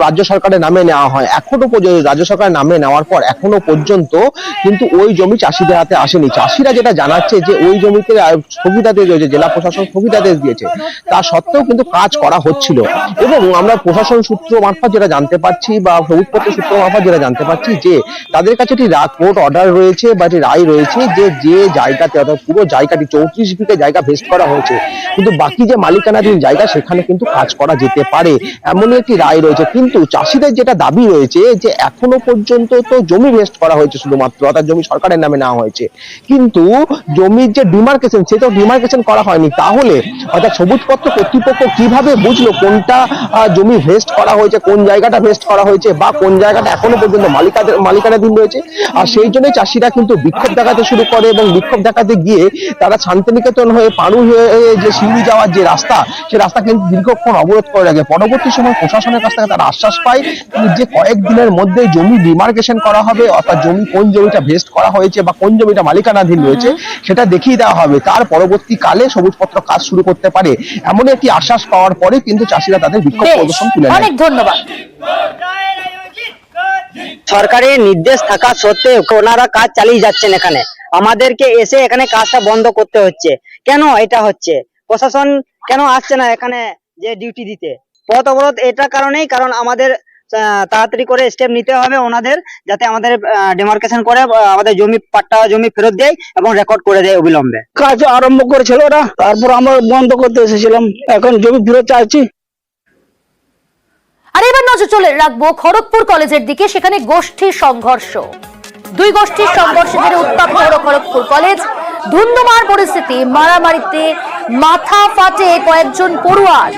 রাজ্য সরকারের নামে নেওয়া হয়। এখনো পর্যন্ত রাজ্য সরকারের নামে নেওয়ার পর এখনো পর্যন্ত কিন্তু ওই জমি চাষিদের হাতে আসেনি। চাষিরা যেটা জানাচ্ছে যে ওই জমিতে স্থগিতাদেশ রয়েছে, জেলা প্রশাসন স্থগিতাদেশ দিয়েছে, তা সত্ত্বেও কিন্তু কাজ করা হচ্ছিল। এবং আমরা প্রশাসন সূত্র মারফত যেটা জানতে পারছি, বা সূত্র মারফত যেটা জানতে পারছি, যে তাদের কাছে একটি কোর্ট অর্ডার রয়েছে বা একটি রায় রয়েছে যে জায়গাতে, অর্থাৎ পুরো জায়গাটি 34 বিঘা জায়গা ভেস্ট করা হয়েছে, কিন্তু বাকি যে মালিকানাধীন জায়গা সেখানে কিন্তু কাজ করা যেতে পারে, এমনই একটি রায় রয়েছে। কিন্তু চাষিদের যেটা দাবি রয়েছে যে এখনো পর্যন্ত তো জমি ভেস্ট করা হয়েছে শুধুমাত্র, অর্থাৎ জমি সরকারের নামে নেওয়া হয়েছে, কিন্তু জমির যে ডিমার্কেশন, সেটা ডিমার্কেশন করা হয়নি। তাহলে অর্থাৎ সবুজপত্র কর্তৃপক্ষ কিভাবে বুঝলো কোনটা জমি ভেস্ট করা হয়েছে, কোন জায়গাটা ভেস্ট করা হয়েছে, বা কোন জায়গাটা এখনো পর্যন্ত মালিকানাধীন রয়েছে? আর সেই জন্য চাষিরা কিন্তু বিক্ষোভ দেখাতে শুরু করে, এবং বিক্ষোভ দেখাতে গিয়ে তারা শান্তিনিকেতন হয়ে পাড়ুই হয়ে যে শিউড়ি যাওয়ার যে রাস্তা, সেই রাস্তা কিন্তু দীর্ঘক্ষণ অবরোধ করে রাখে। পরবর্তী সময় প্রশাসনের কাছ থেকে তারা আশ্বাস পায় যে কয়েকদিনের মধ্যে জমি ডিমার্কেশন করা হবে, অর্থাৎ জমি, কোন জমিটা ভেস্ট করা হয়েছে বা কোন জমিটা মালিকানাধীন রয়েছে সেটা দেখিয়ে দেওয়া হবে। তার পরবর্তীকালে সবুজপত্র কাজ শুরু করতে পারে, এমন একটি আশ্বাস পাওয়ার পরে কিন্তু চাষিরা তাদের বিক্ষোভ প্রদর্শন তুলে নেয়। অনেক ধন্যবাদ। সরকারের নির্দেশ থাকা সত্ত্বেও ওনারা কাজ চালিয়ে যাচ্ছেন। এখানে আমাদেরকে এসে এখানে কাজটা বন্ধ করতে হচ্ছে। কেন এটা হচ্ছে? প্রশাসন কেন আসছে না এখানে যে ডিউটি দিতে? পথ অবরোধ এটা কারণেই, কারণ আমাদের তাড়াতাড়ি করে স্টেপ নিতে হবে ওনাদের, যাতে আমাদের ডিমার্কেশন করে আমাদের জমি, পাট্টা জমি ফেরত দেয় এবং রেকর্ড করে দেয় অবিলম্বে। কাজ আরম্ভ করেছিল ওরা, তারপর আমরা বন্ধ করতে এসেছিলাম, এখন জমি ফেরত চাইছি। আর এবার নজর চলে রাখবো খড়গপুর কলেজের দিকে। সেখানে গোষ্ঠী সংঘর্ষ, দুই গোষ্ঠীর সংঘর্ষে জেরে উত্তপ্ত হলো খড়গপুর কলেজ। ধুন্ধুমার পরিস্থিতি, মারামারিতে মাথা ফাটে কয়েকজন পড়ুয়ার।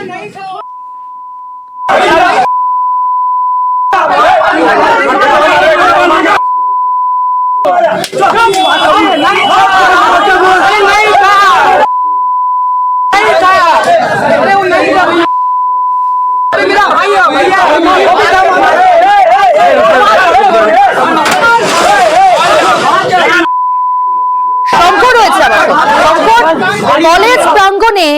কলেজ প্রাঙ্গণে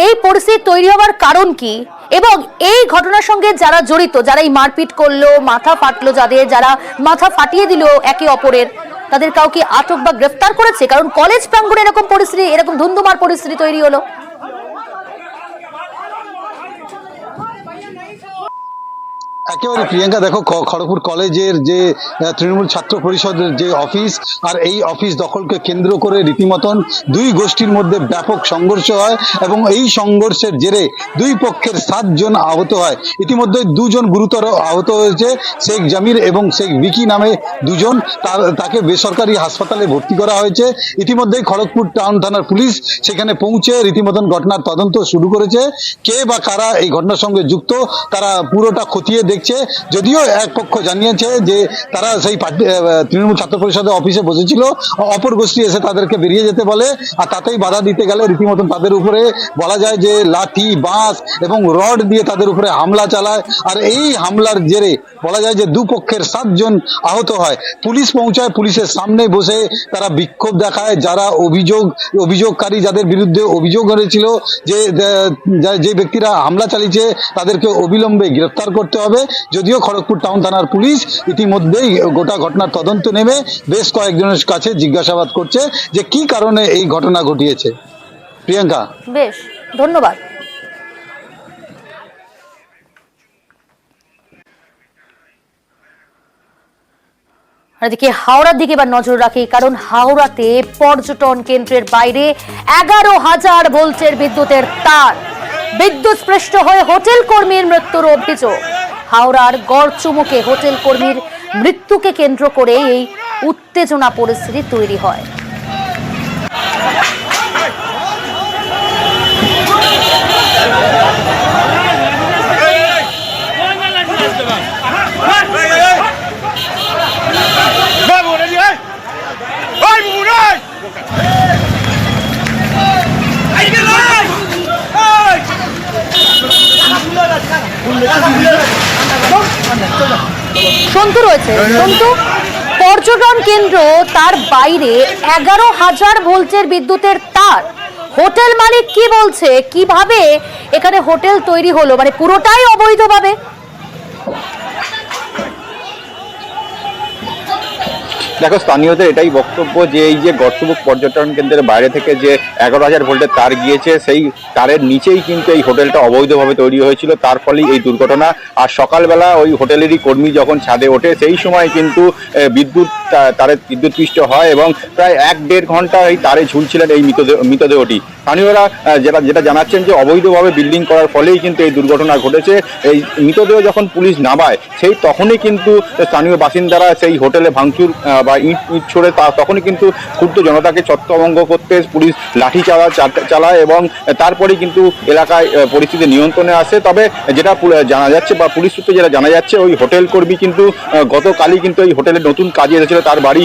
এই পরিস্থিতি তৈরি হওয়ার কারণ কি, এবং এই ঘটনার সঙ্গে যারা জড়িত, যারা এই মারপিট করলো, মাথা ফাটলো, যারা মাথা ফাটিয়ে দিল একে অপরের, তাদের কাউকে আটক বা গ্রেফতার করেছে? কারণ কলেজ প্রাঙ্গণে এরকম পরিস্থিতি, এরকম ধুন্ধুমার পরিস্থিতি তৈরি হলো। একেবারে প্রিয়াঙ্কা, দেখো খড়গপুর কলেজের যে তৃণমূল ছাত্র পরিষদের যে অফিস, আর এই অফিস দখলকে কেন্দ্র করে রীতিমতন দুই গোষ্ঠীর মধ্যে ব্যাপক সংঘর্ষ হয়, এবং এই সংঘর্ষের জেরে দুই পক্ষের 7 জন আহত হয়। ইতিমধ্যে 2 জন গুরুতর আহত হয়েছে, শেখ জামির এবং শেখ বিকি নামে 2 জন, তাকে বেসরকারি হাসপাতালে ভর্তি করা হয়েছে। ইতিমধ্যেই খড়গপুর টাউন থানার পুলিশ সেখানে পৌঁছে রীতিমতন ঘটনার তদন্ত শুরু করেছে। কে বা কারা এই ঘটনার সঙ্গে যুক্ত তারা পুরোটা খতিয়ে দেখছে। যদিও এক পক্ষ জানিয়েছে যে তারা সেই তৃণমূল ছাত্র পরিষদের অফিসে বসেছিল, অপর গোষ্ঠী এসে তাদেরকে বেরিয়ে যেতে বলে, আর তাতেই বাধা দিতে গেলে রীতিমতন তাদের উপরে বলা যায় যে লাঠি, বাঁশ এবং রড দিয়ে তাদের উপরে হামলা চালায়। আর এই হামলার জেরে বলা যায় যে দুপক্ষের 7 জন আহত হয়। পুলিশ পৌঁছায়, পুলিশের সামনে বসে তারা বিক্ষোভ দেখায়। যারা অভিযোগকারী, যাদের বিরুদ্ধে অভিযোগ হয়েছিল যে ব্যক্তিরা হামলা চালিয়েছে, তাদেরকে অবিলম্বে গ্রেফতার করতে হবে। যদিও খড়গপুর টাউন থানার পুলিশ ইতিমধ্যেই গোটা ঘটনার তদন্ত নেমে বেশ কয়েকজনের কাছে জিজ্ঞাসাবাদ করছে যে কি কারণে এই ঘটনা ঘটিয়েছে। প্রিয়াঙ্কা, বেশ ধন্যবাদ। এদিকে হাওড়ার দিকে এবার নজর রাখি, কারণ হাওড়াতে পর্যটন কেন্দ্রের বাইরে 11,000 ভোল্টের বিদ্যুতের তার, বিদ্যুৎ স্পৃষ্ট হয়ে হোটেল কর্মীর মৃত্যুর অভিযোগ। হাওড়ার গড়চুমুকে হোটেল কর্মীর মৃত্যুকে কেন্দ্র করে এই উত্তেজনা পরিস্থিতি তৈরি হয়। সন্তু রয়েছে, সন্তু, পর্যটন কেন্দ্র তার বাইরে 11,000 ভোল্টের বিদ্যুতের তার, হোটেল মালিক কি বলছে, কিভাবে এখানে হোটেল তৈরি হলো, মানে পুরোটাই অবৈধভাবে? দেখো, স্থানীয়দের এটাই বক্তব্য যে এই যে গড়চুমুক পর্যটন কেন্দ্রের বাইরে থেকে যে 11,000 ভোল্টের তার গিয়েছে, সেই তারের নিচেই কিন্তু এই হোটেলটা অবৈধভাবে তৈরি হয়েছিল, তার ফলেই এই দুর্ঘটনা। আর সকালবেলা ওই হোটেলেরই কর্মী যখন ছাদে ওঠে, সেই সময় কিন্তু তারে বিদ্যুৎপৃষ্ট হয় এবং প্রায় 1-1.5 ঘন্টা এই তারে ঝুলছিলেন এই মৃতদেহটি। স্থানীয়রা যেটা জানাচ্ছেন যে অবৈধভাবে বিল্ডিং করার ফলেই কিন্তু এই দুর্ঘটনা ঘটেছে। এই মৃতদেহ যখন পুলিশ নামায়, সেই তখনই কিন্তু স্থানীয় বাসিন্দারা সেই হোটেলে ভাঙচুর বা ইট ছড়ে তখনই কিন্তু ক্ষুব্ধ জনতাকে ছত্রভঙ্গ করতে পুলিশ লাঠি চালায় এবং তারপরেই কিন্তু এলাকায় পরিস্থিতি নিয়ন্ত্রণে আসে। তবে যেটা জানা যাচ্ছে বা পুলিশ সূত্রে যেটা জানা যাচ্ছে, ওই হোটেল কর্মী কিন্তু গতকালই কিন্তু এই হোটেলে নতুন কাজে এসেছিল, তার বাড়ি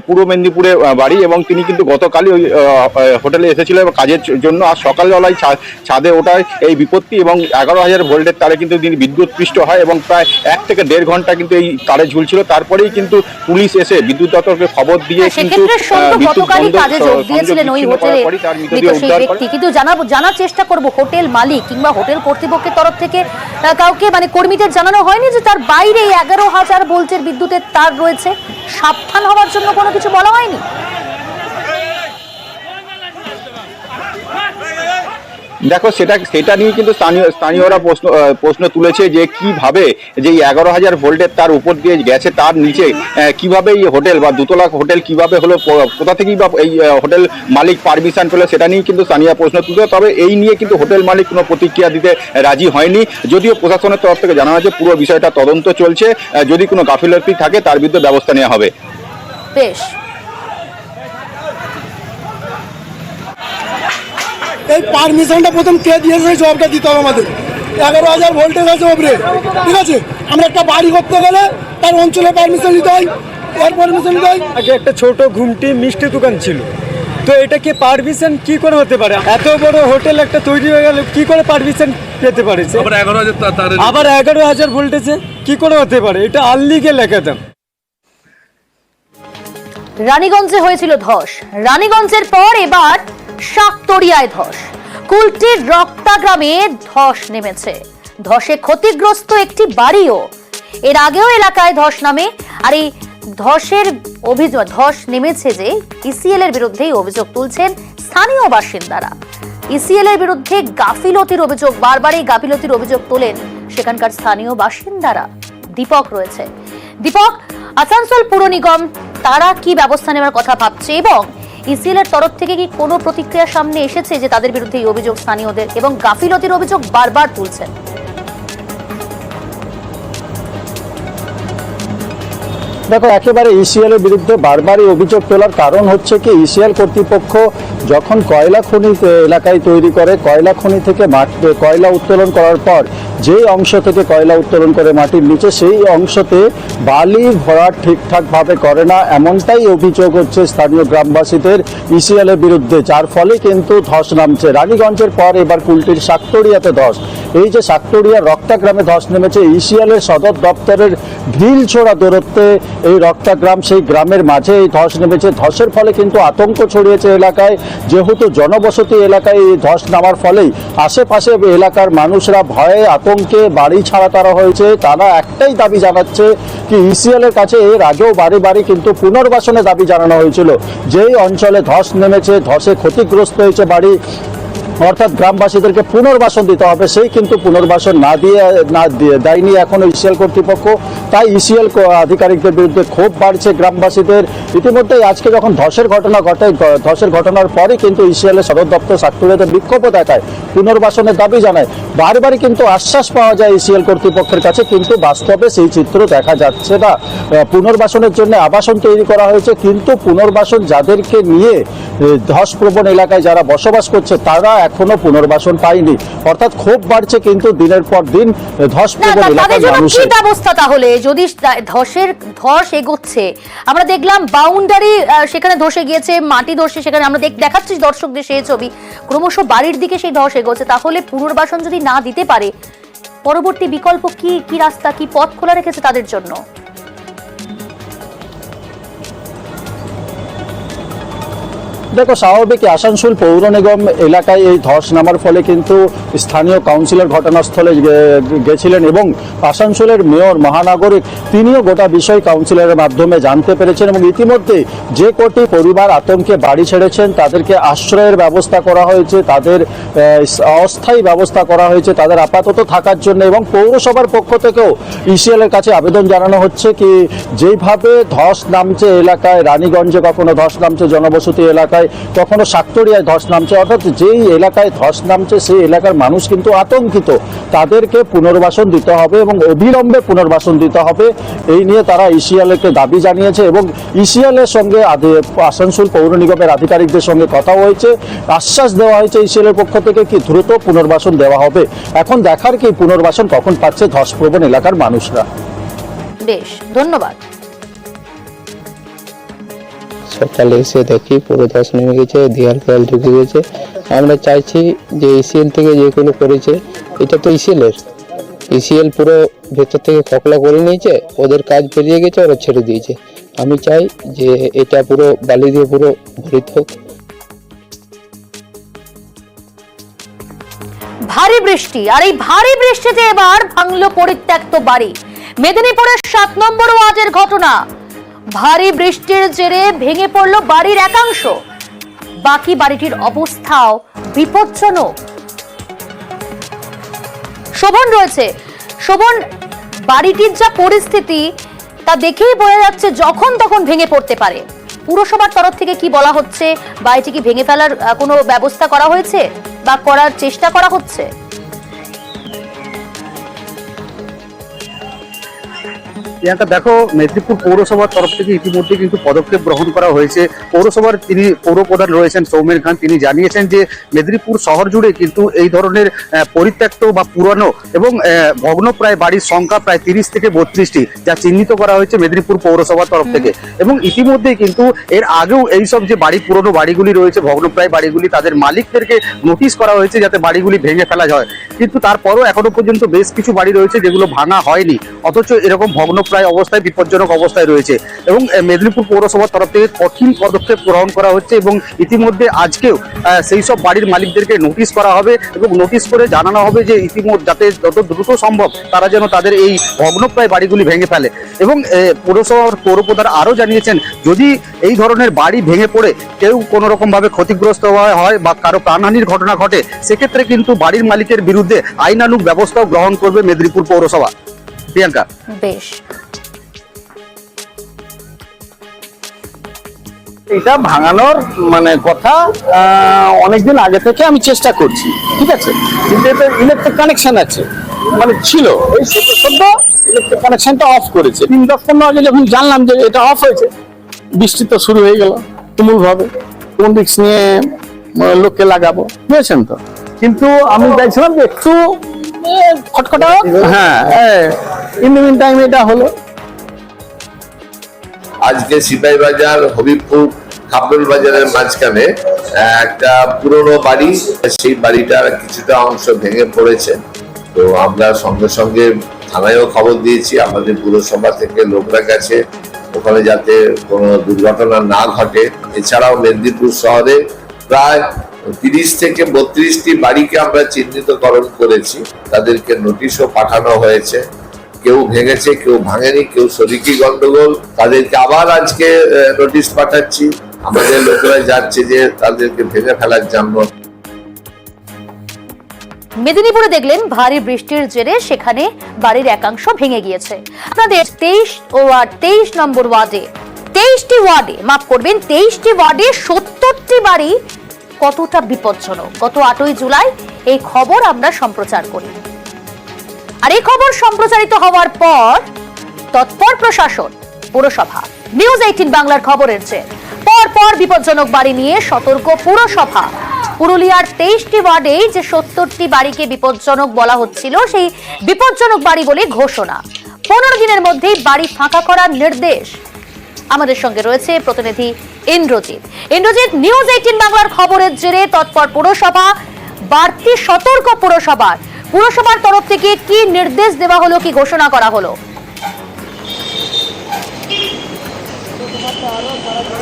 পূর্ব মেদিনীপুরে বাড়ি, এবং তিনি কিন্তু গতকালই ওই হোটেলে এসেছিল কাজের জন্য। আর সকালবেলায় ছাদে ওঠায় এই বিপত্তি এবং 11,000 ভোল্টের তারে কিন্তু তিনি বিদ্যুৎপৃষ্ট হয় এবং প্রায় 1 থেকে 1.5 ঘন্টা কিন্তু এই তারে ঝুলছিল। তারপরেই কিন্তু পুলিশ এসে বিদ্যুৎ দপ্তরকে খবর দিয়ে কিন্তু কিন্তু জানার চেষ্টা করব হোটেল মালিক কিংবা হোটেল কর্তৃপক্ষের তরফ থেকে কাউকে, মানে কর্মীদের জানানো হয়নি যে তার বাইরে 11,000 ভোল্টের বিদ্যুতের তার রয়েছে, সাবধান হওয়ার জন্য কোনো কিছু বলা হয়নি? দেখো, সেটা নিয়ে কিন্তু স্থানীয়রা প্রশ্ন তুলেছে যে কিভাবে যে 11,000 ভোল্টের তার উপর দিয়ে গেছে, তার নিচে কিভাবে এই হোটেল বা দুতলা হোটেল কিভাবে হলো, কোথা থেকেই বা এই হোটেল মালিক পারমিশন পেল, সেটা নিয়ে কিন্তু স্থানীয় প্রশ্ন তুলে। তবে এই নিয়ে কিন্তু হোটেল মালিক কোনো প্রতিক্রিয়া দিতে রাজি হয়নি, যদিও প্রশাসনের তরফ থেকে জানানো হয়েছে পুরো বিষয়টা তদন্ত চলছে, যদি কোনো গাফিলতি থাকে তার বিরুদ্ধে ব্যবস্থা নেওয়া হবে। বেশ, এই পারমিশনটা প্রথম কে দিয়েছে, জবটা দিতে হবে আমাদের। 11,000 ভোল্টেজ আছে ওপরে, ঠিক আছে, আমরা একটা বাড়ি করতে গেলে তার অঞ্চলে পারমিশন নিতে হয়, এর পারমিশন নিতে হয়। আগে একটা ছোট ঘুমটি মিষ্টি দোকান ছিল, তো এটা কি পারমিশন কি করে হতে পারে? এত বড় হোটেল একটা তৈরি হয়ে গেল, কি করে পারমিশন পেতে পারে? আবার 11,000 ভোল্টেজে কি করে হতে পারে? এটা আনলিগেল একদম। রানীগঞ্জে হয়েছিল ধস, রানীগঞ্জের পর এবার শাকতরিয়ায় ধস, কুলটির রক্তা গ্রামে ধস নেমেছে, ধসে ক্ষতিগ্রস্ত একটি বাড়িও। এর আগেও এলাকায় ধস নামে, আর এই ধস নেমেছে যে ইসিএল এর বিরুদ্ধেই অভিযোগ তুলছেন স্থানীয় বাসিন্দারা। ইসিএল এর বিরুদ্ধে গাফিলতির অভিযোগ, বারবারই গাফিলতির অভিযোগ তোলেন সেখানকার স্থানীয় বাসিন্দারা। দীপক রয়েছে। দীপক, আসানসোল পুর নিগম তারা কি ব্যবস্থা নেওয়ার কথা ভাবছে এবং ইসিএল এর তরফ থেকে কি কোনো প্রতিক্রিয়া সামনে এসেছে যে তাদের বিরুদ্ধে এই অভিযোগ স্থানীয়দের এবং গাফিলতির অভিযোগ বারবার তুলছেন? দেখো, একেবারে ইসিএল এর বিরুদ্ধে বারবারই অভিযোগ তোলার কারণ হচ্ছে কি, ইসিএল কর্তৃপক্ষ যখন কয়লা খনি এলাকায় তৈরি করে, কয়লা খনি থেকে কয়লা উত্তোলন করার পর যে অংশ থেকে কয়লা উত্তোলন করে মাটির নিচে, সেই অংশতে বালি ভরাট ঠিকঠাকভাবে করে না, এমনটাই অভিযোগ হচ্ছে স্থানীয় গ্রামবাসীদের ইসিএল এর বিরুদ্ধে, যার ফলে কিন্তু ধস নামছে। রানীগঞ্জের পর এবার কুলটির শাকতরিয়াতে ধস। এই যে শাকতরিয়ার রক্তা গ্রামে ধস নেমেছে, ইসিএল এর সদর দপ্তরের ঢিল ছোড়া দূরত্বে এই রক্তা গ্রাম, সেই গ্রামের মাঝে এই ধস নেমেছে। ধসের ফলে কিন্তু আতঙ্ক ছড়িয়েছে এলাকায়, যেহেতু জনবসতি এলাকায় এই ধস নামার ফলেই আশেপাশে এলাকার মানুষরা ভয়ে আতঙ্কে বাড়ি ছাড়া তারা হয়েছে। তারা একটাই দাবি জানাচ্ছে কি, ইসিএল এর কাছে এর আগেও বাড়ি বাড়ি কিন্তু পুনর্বাসনের দাবি জানানো হয়েছিল। যেই অঞ্চলে ধস নেমেছে, ধসে ক্ষতিগ্রস্ত হয়েছে বাড়ি, অর্থাৎ গ্রামবাসীদেরকে পুনর্বাসন দিতে হবে, সেই কিন্তু পুনর্বাসন দেয়নি এখনো ইসিএল কর্তৃপক্ষ। তাই ইসিএল আধিকারিকদের বিরুদ্ধে ক্ষোভ বাড়ছে গ্রামবাসীদের। ইতিমধ্যেই আজকে যখন ধসের ঘটনা ঘটে, ধসের ঘটনার পরই কিন্তু ইসিএল এর সদর দপ্তর সাতক্ষীরাতে বিক্ষোভও দেখায়, পুনর্বাসনের দাবি জানায়। বারবারই কিন্তু আশ্বাস পাওয়া যায় ইসিএল কর্তৃপক্ষের কাছে, কিন্তু বাস্তবে সেই চিত্র দেখা যাচ্ছে না। পুনর্বাসনের জন্য আবাসন তৈরি করা হয়েছে, কিন্তু পুনর্বাসন যাদেরকে নিয়ে ধসপ্রবণ এলাকায় যারা বসবাস করছে তারা এখনো পুনর্বাসন পায়নি। অর্থাৎ ক্ষোভ বাড়ছে কিন্তু দিনের পর দিন ধসপ্রবণ এলাকার মানুষের। ব্যবস্থা তাহলে যদি ধস এগোচ্ছে, আমরা দেখলাম বাউন্ডারি সেখানে ধসে গিয়েছে, মাটি ধসে, সেখানে আমরা দেখাচ্ছি দর্শকদের সেই ছবি, ক্রমশ বাড়ির দিকে সেই ধস এগোচ্ছে। তাহলে পুনর্বাসন যদি না দিতে পারে, পরবর্তী বিকল্প কি রাস্তা, কি পথ খোলা রেখেছে তাদের জন্য? দেখো, স্বাভাবিক আসানসোল পৌর নিগম এলাকায় এই ধস নামার ফলে কিন্তু স্থানীয় কাউন্সিলর ঘটনাস্থলে গেছিলেন এবং আসানসোলের মেয়র মহানাগরিক তিনিও গোটা বিষয় কাউন্সিলরের মাধ্যমে জানতে পেরেছেন এবং ইতিমধ্যে যে কটি পরিবার আতঙ্কে বাড়ি ছেড়েছেন তাদেরকে আশ্রয়ের ব্যবস্থা করা হয়েছে, তাদের অস্থায়ী ব্যবস্থা করা হয়েছে তাদের আপাতত থাকার জন্য। এবং পৌরসভার পক্ষ থেকেও ইসিএল এর কাছে আবেদন জানানো হচ্ছে কি যেইভাবে ধস নামছে এলাকায়, রানীগঞ্জে কখনো ধস নামছে জনবসতি এলাকায়, কখনো সাতক্ষীরায় ধস নামছে, অর্থাৎ যেই এলাকায় ধস নামছে সেই এলাকার মানুষ কিন্তু আতঙ্কিত, তাদেরকে পুনর্বাসন দিতে হবে এবং অবিলম্বে পুনর্বাসন দিতে হবে। এই নিয়ে তারা ইসিএলকে দাবি জানিয়েছে এবং ইসিএল এর সঙ্গে আসানসোল পৌর নিগমের আধিকারিকদের সঙ্গে কথা হয়েছে, আশ্বাস দেওয়া হয়েছে ইসিএল এর পক্ষ থেকে কি দ্রুত পুনর্বাসন দেওয়া হবে। এখন দেখার কি পুনর্বাসন কখন পাচ্ছে ধসপ্রবণ এলাকার মানুষরা। বেশ, ধন্যবাদ। সকালে এসে দেখি পুরো ধস নেমে গেছে, দেয়াল ফেয়াল ঢুকে গেছে। আমরা চাইছি যে ইসিএল থেকে যেগুলো করেছে, এটা তো ইসিএল পুরো ভেতর থেকে খকলা করে নিয়েছে, ওদের কাজ পেরিয়ে গেছে, ওরা ছেড়ে দিয়েছে। আমি চাই যে এটা পুরো বালি দিয়ে পুরো ভরিত হোক। ভারী বৃষ্টি, আর এই ভারী বৃষ্টিতে এবার ভাঙলো পরিত্যক্ত বাড়ি। মেদিনীপুরের 7 নম্বর ওয়ার্ডের ঘটনা। ভারী বৃষ্টির জেরে ভেঙে পড়ল বাড়ির একাংশ, বাকি বাড়িটির অবস্থাও বিপজ্জনক। শোভন রয়েছে। শোভন, বাড়িটির যা পরিস্থিতি তা দেখেই বোঝা যাচ্ছে যখন তখন ভেঙে পড়তে পারে। পুরসভার তরফ থেকে কি বলা হচ্ছে? বাড়িটি কি ভেঙে ফেলার কোনো ব্যবস্থা করা হয়েছে বা করার চেষ্টা করা হচ্ছে? প্রিয়াঙ্কা, দেখো, মেদিনীপুর পৌরসভার তরফ থেকে ইতিমধ্যে কিন্তু পদক্ষেপ গ্রহণ করা হয়েছে। পৌরসভার তিনি পৌরপ্রধান রয়েছেন সৌমেন খান, তিনি জানিয়েছেন যে মেদিনীপুর শহর জুড়ে কিন্তু এই ধরনের পরিত্যক্ত বা পুরানো এবং ভগ্নপ্রায় বাড়ির সংখ্যা প্রায় 30 থেকে 32টি, যা চিহ্নিত করা হয়েছে মেদিনীপুর পৌরসভার তরফ থেকে। এবং ইতিমধ্যেই কিন্তু এর আগেও এইসব যে পুরনো বাড়িগুলি রয়েছে, ভগ্নপ্রায় বাড়িগুলি, তাদের মালিকদেরকে নোটিশ করা হয়েছে যাতে বাড়িগুলি ভেঙে ফেলা হয়। কিন্তু তারপরও এখনো পর্যন্ত বেশ কিছু বাড়ি রয়েছে যেগুলো ভাঙা হয়নি, অথচ এরকম ভগ্নপ্রায় অবস্থায়, বিপজ্জনক অবস্থায় রয়েছে। এবং মেদিনীপুর পৌরসভার তরফ থেকে কঠিন পদক্ষেপ গ্রহণ করা হচ্ছে এবং ইতিমধ্যে আজকেও সেই সব বাড়ির মালিকদেরকে নোটিশ করা হবে এবং নোটিশ করে জানানো হবে যে ইতিমধ্যে যাতে যত দ্রুত সম্ভব তারা যেন তাদের এই ভগ্নপ্রায় বাড়িগুলি ভেঙে ফেলে। এবং পৌরসভার পৌরপ্রধান আরও জানিয়েছেন যদি এই ধরনের বাড়ি ভেঙে পড়ে কেউ কোনো রকম ভাবে ক্ষতিগ্রস্ত হয় বা কারো প্রাণহানির ঘটনা ঘটে, সেক্ষেত্রে কিন্তু বাড়ির মালিকের বিরুদ্ধে আইনানুগ ব্যবস্থাও গ্রহণ করবে মেদিনীপুর পৌরসভা। প্রিয়াঙ্কা, বেশ, এটা ভাঙানোর কথা অনেকদিন আগে থেকে আমি চেষ্টা করছি, ঠিক আছে, কিন্তু এটা ইলেকট্রিক কানেকশন আছে, ছিল এই সদ্য ইলেকট্রিক কানেকশনটা অফ করেছে। 3-10 আগে যখন জানলাম যে এটা অফ হয়েছে, বৃষ্টি তো শুরু হয়ে গেল তুমুল ভাবে, কোন রিক্স নিয়ে লোককে লাগাবো, বুঝেছেন তো। কিন্তু আমি চাইছিলাম যে একটু খটখটা, হ্যাঁ, ইন দ্য মিন টাইম এটা হলো। আজকে সিপাহী বাজার, হবিবপুর, খাবরুল বাজারের মাঝখানে একটা পুরনো বাড়ি, সেই বাড়িটার কিছুটা অংশ ভেঙে পড়েছে। তো আমরা সঙ্গে সঙ্গে থানায়ও খবর দিয়েছি, আমাদের পুরসভা থেকে লোকরা গেছে ওখানে যাতে কোনো দুর্ঘটনা না ঘটে। এছাড়াও মেদিনীপুর শহরে প্রায় 30 থেকে 32টি বাড়িকে আমরা চিহ্নিতকরণ করেছি, তাদেরকে নোটিশও পাঠানো হয়েছে। কেউ ভেঙেছে, কেউ ভাঙেনি, কেউ শরিকি গন্ডগোল, তাদেরকে আবার আজকে নোটিশ পাঠাচ্ছি। আমাদের লোকেরা যাচ্ছে যে তাদেরকে ভেঙে ফেলার জন্য। মেদিনীপুরে দেখলেন ভারী বৃষ্টির জেরে সেখানে বাড়ির একাংশ ভেঙে গিয়েছে। আপনাদের 23 নম্বর ওয়ার্ডে 23টি ওয়ার্ডে, মাফ করবেন, 23টি ওয়ার্ডে 70টি বাড়ি কতটা বিপজ্জনক। গত 8ই জুলাই এই খবর আমরা সম্প্রচার করি, আর এই খবর সম্প্রচারিত হওয়ার পর তৎপর প্রশাসন, পুরসভা। নিউজ 18 বাংলার খবরের চেয়ে পর বিপজ্জনক বাড়ি নিয়ে সতর্ক পুরসভা। পুরুলিয়ার 23টি ওয়ার্ডে যে 70টি বাড়িকে বিপজ্জনক বলা হচ্ছিল, সেই বিপজ্জনক বাড়ি বলে ঘোষণা। 15 দিনের মধ্যেই বাড়ি ফাঁকা করার নির্দেশ। আমাদের সঙ্গে রয়েছে প্রতিনিধি ইন্দ্রজিৎ। নিউজ 18 বাংলার খবরের জেরে তৎপর পুরসভা, বাড়তি সতর্ক পুরসভার তরফ থেকে কি নির্দেশ দেওয়া হলো, কি ঘোষণা করা হলো?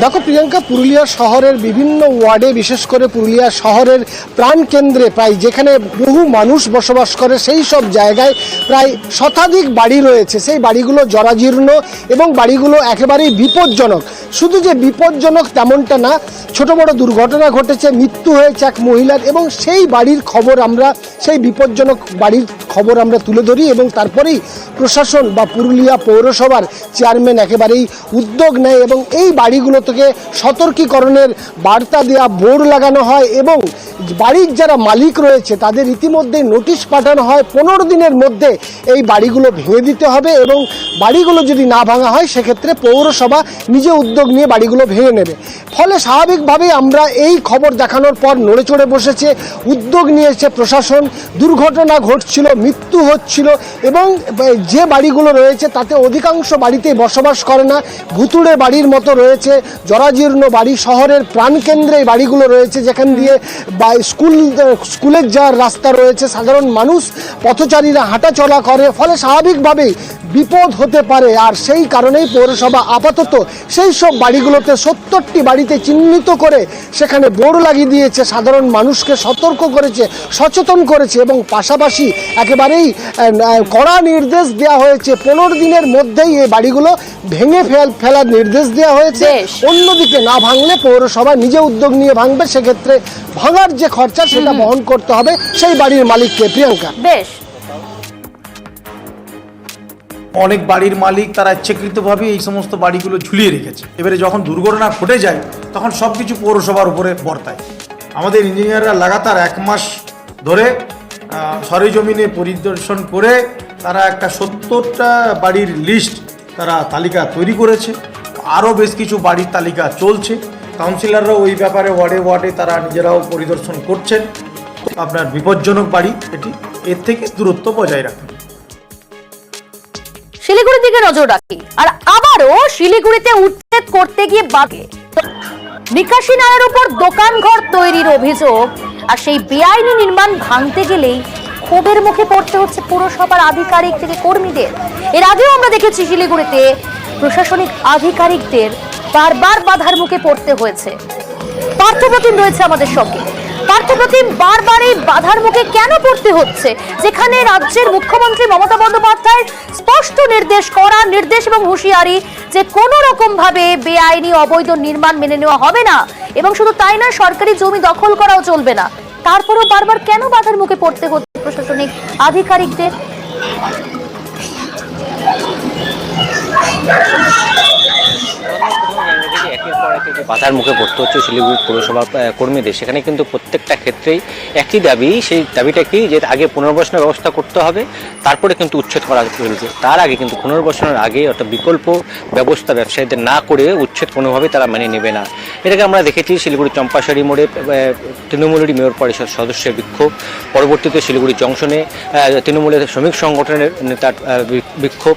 দেখো প্রিয়াঙ্কা, পুরুলিয়া শহরের বিভিন্ন ওয়ার্ডে, বিশেষ করে পুরুলিয়া শহরের প্রাণকেন্দ্রে প্রায় যেখানে বহু মানুষ বসবাস করে, সেই সব জায়গায় প্রায় শতাধিক বাড়ি রয়েছে। সেই বাড়িগুলো জরাজীর্ণ এবং বাড়িগুলো একেবারেই বিপজ্জনক। শুধু যে বিপজ্জনক তেমনটা না, ছোট বড় দুর্ঘটনা ঘটেছে, মৃত্যু হয়েছে এক মহিলার, এবং সেই বাড়ির খবর আমরা, সেই বিপজ্জনক বাড়ির খবর আমরা তুলে ধরি এবং তারপরেই প্রশাসন বা পুরুলিয়া পৌরসভার চেয়ারম্যান একেবারেই উদ্যোগ নেয় এবং এই বাড়িগুলো থেকে সতর্কীকরণের বার্তা দেওয়া, বোর্ড লাগানো হয় এবং বাড়ির যারা মালিক রয়েছে তাদের ইতিমধ্যে নোটিশ পাঠানো হয় 15 দিনের মধ্যে এই বাড়িগুলো ভেঙে দিতে হবে, এবং বাড়িগুলো যদি না ভাঙা হয় সেক্ষেত্রে পৌরসভা নিজে উদ্যোগ নিয়ে বাড়িগুলো ভেঙে নেবে। ফলে স্বাভাবিকভাবেই আমরা এই খবর দেখানোর পর নড়ে চড়ে বসেছে, উদ্যোগ নিয়েছে প্রশাসন। দুর্ঘটনা ঘটছিল, মৃত্যু হচ্ছিল, এবং যে বাড়িগুলো রয়েছে তাতে অধিকাংশ বাড়িতেই বসবাস করে না, ভুতুড়ে বাড়ির মতো রয়েছে, জরাজীর্ণ বাড়ি। শহরের প্রাণকেন্দ্রে এই বাড়িগুলো রয়েছে, যেখান দিয়ে স্কুলের যাওয়ার রাস্তা রয়েছে, সাধারণ মানুষ পথচারীরা হাঁটাচলা করে, ফলে স্বাভাবিকভাবেই বিপদ হতে পারে। আর সেই কারণেই পৌরসভা আপাতত সেই সব বাড়িগুলোতে 70টি বাড়িতে চিহ্নিত করে সেখানে বোর্ড লাগিয়ে দিয়েছে, সাধারণ মানুষকে সতর্ক করেছে, সচেতন করেছে, এবং পাশাপাশি একেবারেই কড়া নির্দেশ দেওয়া হয়েছে 15 দিনের মধ্যেই এই বাড়িগুলো ভেঙে ফেলার নির্দেশ দেওয়া হয়েছে। অন্যদিকে না ভাঙলে পৌরসভা নিজে উদ্যোগ নিয়ে ভাঙবে, সেক্ষেত্রে ভাঙার যে খরচা সেটা বহন করতে হবে সেই বাড়ির মালিককে। প্রিয়াঙ্কা, বেশ, অনেক বাড়ির মালিক তারা ইচ্ছাকৃতভাবে এই সমস্ত বাড়িগুলো ঝুলিয়ে রেখেছে। এবারে যখন দুর্ঘটনা ঘটে যায় তখন সব কিছু পৌরসভার উপরে বর্তায়। আমাদের ইঞ্জিনিয়াররা লাগাতার 1 মাস ধরে সরেজমিনে পরিদর্শন করে তারা একটা 70টা বাড়ির লিস্ট, তারা তালিকা তৈরি করেছে। আরও বেশ কিছু বাড়ির তালিকা চলছে। কাউন্সিলররাও ওই ব্যাপারে ওয়ার্ডে ওয়ার্ডে তারা নিজেরাও পরিদর্শন করছেন। আপনার বিপজ্জনক বাড়ি এটি, এর থেকে দূরত্ব বজায় রাখুন। শিলিগুড়ির দিকে নজর রাখি, আর আবারও শিলিগুড়িতে উচ্ছেদ করতে গিয়ে বাগে নিকাশি নালার উপর দোকান ঘর তৈরির অভিযোগ, আর সেই বেআইনি নির্মাণ ভাঙতে গেলেই ক্ষোভের মুখে পড়তে হচ্ছে পুরসভার আধিকারিক থেকে কর্মীদের। এর আগেও আমরা দেখেছি শিলিগুড়িতে প্রশাসনিক আধিকারিকদের বারবার বাধার মুখে পড়তে হয়েছে। পার্থপ্রতিম রয়েছে আমাদের সঙ্গে। পার্থপ্রতিম, বারবার এই বাধার মুখে কেন পড়তে হচ্ছে, যেখানে রাজ্যের মুখ্যমন্ত্রী মমতা বন্দ্যোপাধ্যায়ের স্পষ্ট নির্দেশ এবং হুঁশিয়ারি যে কোনো রকম ভাবে বেআইনি অবৈধ নির্মাণ মেনে নেওয়া হবে না, এবং শুধু তাই না, সরকারি জমি দখল করাও চলবে না। তারপরও বারবার কেন বাধার মুখে পড়তে হচ্ছে প্রশাসনিক আধিকারিকদের? একের পর এক বাধার মুখে পড়তে হচ্ছে শিলিগুড়ি পৌরসভা কর্মীদের। সেখানে কিন্তু প্রত্যেকটা ক্ষেত্রেই একই দাবি। সেই দাবিটা কি, যে আগে পুনর্বাসনের ব্যবস্থা করতে হবে, তারপরে কিন্তু উচ্ছেদ করা চলবে। তার আগে কিন্তু পুনর্বাসনের আগে অর্থাৎ বিকল্প ব্যবস্থা ব্যবসায়ীদের না করে উচ্ছেদ কোনোভাবেই তারা মেনে নেবে না। এটাকে আমরা দেখেছি শিলিগুড়ি চম্পাশাড়ি মোড়ে তৃণমূলেরই মেয়র পরিষদ সদস্যের বিক্ষোভ, পরবর্তীতে শিলিগুড়ি জংশনে তৃণমূলের শ্রমিক সংগঠনের নেতার বিক্ষোভ,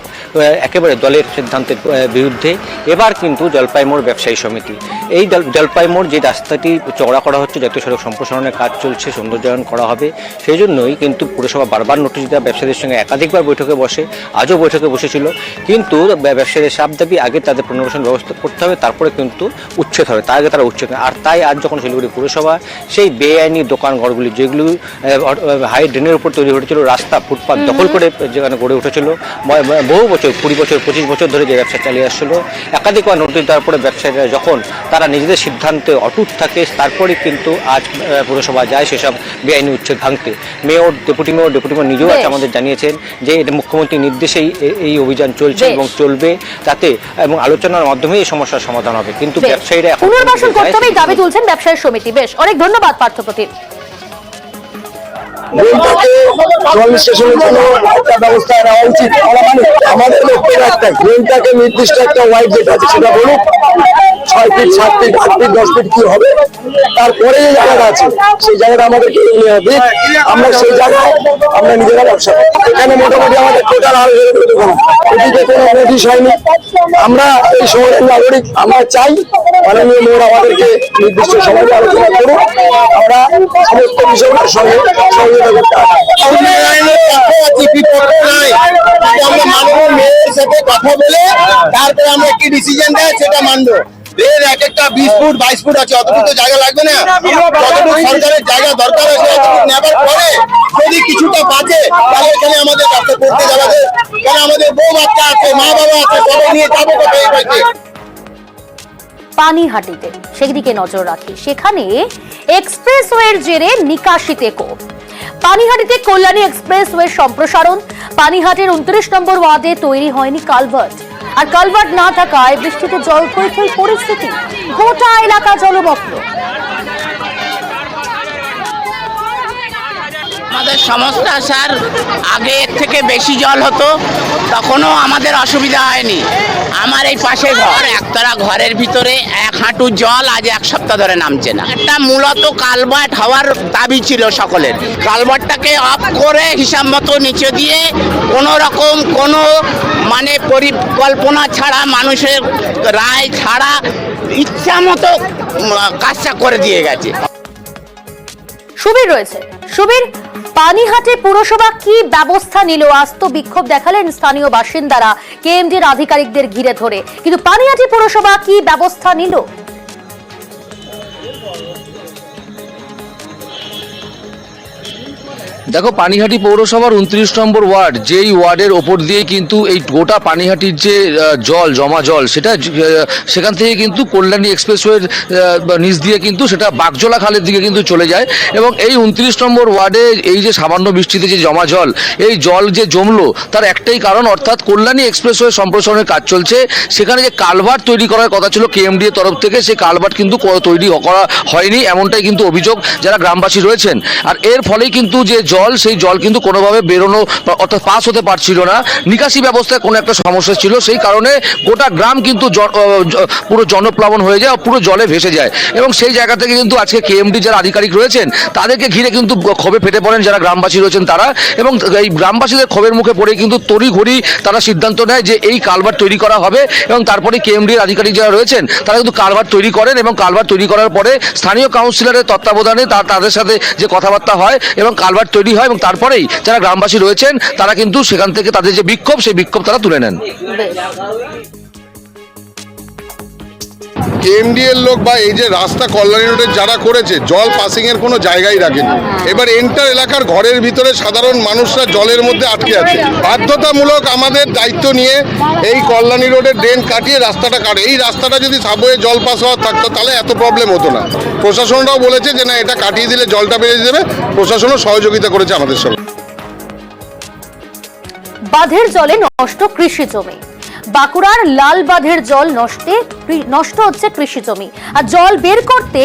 একেবারে দলের সিদ্ধান্তের বিরুদ্ধে। এবার কিন্তু জলপাইমোড় ব্যবসায়ী সমিতি, এই জলপাইমোড় যে রাস্তাটি চওড়া করা হচ্ছে, জাতীয় সড়ক সম্প্রসারণের কাজ চলছে, সৌন্দর্যায়ন করা হবে, সেই জন্যই কিন্তু পুরসভা বারবার নোটিশ দেওয়া, ব্যবসায়ীদের সঙ্গে একাধিকবার বৈঠকে বসে, আজও বৈঠকে বসেছিল। কিন্তু ব্যবসায়ীদের সাপ দাবি আগে তাদের পুনর্বাসন ব্যবস্থা করতে হবে, তারপরে কিন্তু উচ্ছেদ হবে, তার আগে তারা উচ্ছেদ। আর তাই আজ যখন শিলিগুড়ি পুরসভা সেই বেআইনি দোকানঘরগুলি, যেগুলো হাই ড্রেনের উপর তৈরি হয়েছিল, রাস্তা ফুটপাত দখল করে যেখানে গড়ে উঠেছিল, বহু বছর 20 বছর 25 বছর ধরে যে ব্যবসা চালিয়ে আসছিল, একাধিকবার নোটিশ দেওয়ার পরে ব্যবসায়ীরা যখন তারা নিজেদের সিদ্ধান্তে অটুট থাকে, তারপরে কিন্তু আজ পুরসভা যায় সেসব বেআইনি উচ্ছেদ ভাঙতে। মেয়র, ডেপুটি মেয়র নিজেও আজ আমাদের জানিয়েছেন যে এটা মুখ্যমন্ত্রীর নির্দেশেই এই অভিযান চলছে এবং চলবে, যাতে এবং আলোচনার মাধ্যমে এই সমস্যার সমাধান হবে। কিন্তু ব্যবসায়ীরা পুনর্বাসন করতে হবে দাবি তুলছেন ব্যবসায়ী সমিতি। বেশ, অনেক ধন্যবাদ পার্থপ্রতিম। জল নিষ্কাশনের জন্য একটা ব্যবস্থা নেওয়া উচিত। আমাদের লক্ষ্য একটা ড্রেনটাকে নির্দিষ্ট একটা ওয়াইড যেটা আছে সেটা বলুন 6 ফিট, 7 ফিট, 8 ফিট, 10 ফিট কি হবে, তারপরে যে জায়গাটা আছে সেই জায়গাটা আমাদেরকে নিয়ে হবে। আমরা সেই জায়গায় আমরা নিজেরা ব্যবসা করি। এখানে মোটামুটি আমাদের টোটাল এদিকে কোনো নোটিশ হয়নি। আমরা এই শহরের নাগরিক, আমরা চাই মাননীয় মেয়র আমাদেরকে নির্দিষ্ট সময় আলোচনা করুন, আমরা সমস্ত বিষয়গুলোর সঙ্গে সহযোগিতা করতে মেয়রের সাথে কথা বলে তারপরে আমরা কি ডিসিশন দেয় সেটা মানবো। এর এক একটা 20 ফুট 22 ফুট আছে, অতটুকু জায়গা লাগবে না। যতটুকু সরকারের জায়গা দরকার আছে অতটুকু নেবার পরে যদি কিছুটা বাঁচে তাহলে এখানে আমাদের রাস্তা করতে যাবে। কারণ আমাদের বউ বাচ্চা আছে, মা বাবা আছে, সবাই নিয়ে যাবো কোথায় এই বাড়িতে। পানিহাটিতে সেদিকে নজর রাখি, সেখানে এক্সপ্রেসওয়ের জেরে নিকাশিতে ক্ষোভ। পানিহাটিতে কল্যাণী এক্সপ্রেসওয়ে সম্প্রসারণ, পানিহাটের 29 নম্বর ওয়ার্ডে তৈরি হয়নি কালভার্ট, আর কালভার্ট না থাকায় বৃষ্টিতে জল থই থই পরিস্থিতি, গোটা এলাকা জলমগ্ন। আমাদের সমস্যা স্যার, আগে এর থেকে বেশি জল হতো, তখনও আমাদের অসুবিধা হয়নি। আমার এই পাশে ঘর, একতলা ঘরের ভিতরে 1 হাঁটু জল আজ 1 সপ্তাহ ধরে নামছে না। এটা মূলত কালভার্ট হওয়ার দাবি ছিল সকলের। কালভার্টটাকে অফ করে হিসাব মতো নিচে দিয়ে কোনো রকম কোনো মানে পরিকল্পনা ছাড়া, মানুষের রায় ছাড়া ইচ্ছা মতো কাজটা করে দিয়ে গেছে। সুবীর রয়েছে। সুবীর, পানিহাটে পুরসভা কি ব্যবস্থা নিল? আজ তো বিক্ষোভ দেখালেন স্থানীয় বাসিন্দারা কেএমডির আধিকারিকদের ঘিরে ধরে, কিন্তু পানিহাটি পুরসভা কি ব্যবস্থা নিল? দেখো, পানিহাটি পৌরসভার 29 নম্বর ওয়ার্ড, যেই ওয়ার্ডের ওপর দিয়ে কিন্তু এই গোটা পানিহাটির যে জল, জমা জল, সেটা সেখান থেকে কিন্তু কল্যাণী এক্সপ্রেসওয়ের নিচ দিয়ে কিন্তু সেটা বাগজোলা খালের দিকে কিন্তু চলে যায়। এবং এই 29 নম্বর ওয়ার্ডে এই যে সামান্য বৃষ্টিতে যে জমা জল, এই জল যে জমলো তার একটাই কারণ, অর্থাৎ কল্যাণী এক্সপ্রেসওয়ে সম্প্রসারণের কাজ চলছে। সেখানে যে কালভার্ট তৈরি করার কথা ছিল কেএমডি এর তরফ থেকে, সেই কালভার্ট কিন্তু তৈরি করা হয়নি, এমনটাই কিন্তু অভিযোগ যারা গ্রামবাসী রয়েছেন। আর এর ফলেই কিন্তু যে জল, সেই জল কিন্তু কোনোভাবে বেরোনো অর্থাৎ পাস হতে পারছিল না। নিকাশি ব্যবস্থায় কোনো একটা সমস্যা ছিল, সেই কারণে গোটা গ্রাম কিন্তু পুরো জনপ্লাবন হয়ে যায়, পুরো জলে ভেসে যায়। এবং সেই জায়গা থেকে কিন্তু আজকে কেএমডি যারা আধিকারিক রয়েছেন তাদেরকে ঘিরে কিন্তু ক্ষোভে ফেটে পড়েন যারা গ্রামবাসী রয়েছেন তারা। এবং এই গ্রামবাসীদের ক্ষোভের মুখে পড়ে কিন্তু তড়িঘড়ি তারা সিদ্ধান্ত নেয় যে এই কালভার্ট তৈরি করা হবে। এবং তারপরে কেএমডির আধিকারিক যারা রয়েছেন তারা কিন্তু কালভার্ট তৈরি করেন, এবং কালভার্ট তৈরি করার পরে স্থানীয় কাউন্সিলরের তত্ত্বাবধানে তাদের সাথে যে কথাবার্তা হয় এবং কালভার্ট তৈরি হয়, এবং তারপরেই যারা গ্রামবাসী রয়েছেন তারা কিন্তু সেখান থেকে তাদের যে বিক্ষোভ, সেই বিক্ষোভ তারা তুলে নেন। কেএমডি এর লোক বা এই যে রাস্তা কল্যাণী রোডের যারা করেছে, জল পাসিং এর কোনো জায়গাই রাখেনি। এবার এন্টার এলাকার ঘরের ভিতরে সাধারণ মানুষরা জলের মধ্যে আটকে আছে। বাধ্যতামূলক আমাদের দায়িত্ব নিয়ে এই কল্যাণী রোডের ড্রেন কাটিয়ে রাস্তাটা কাটে। এই রাস্তাটা যদি সাবওয়ে জল পাস হওয়ার থাকতো তাহলে এত প্রবলেম হতো না। প্রশাসনরাও বলেছে যে না, এটা কাটিয়ে দিলে জলটা বেরিয়ে যাবে, প্রশাসনও সহযোগিতা করেছে আমাদের সঙ্গে। বাঁধের জলে নষ্ট কৃষি জমি, বাঁকুড়ার লাল বাঁধের জল নষ্ট হচ্ছে কৃষি জমি, আর জল বের করতে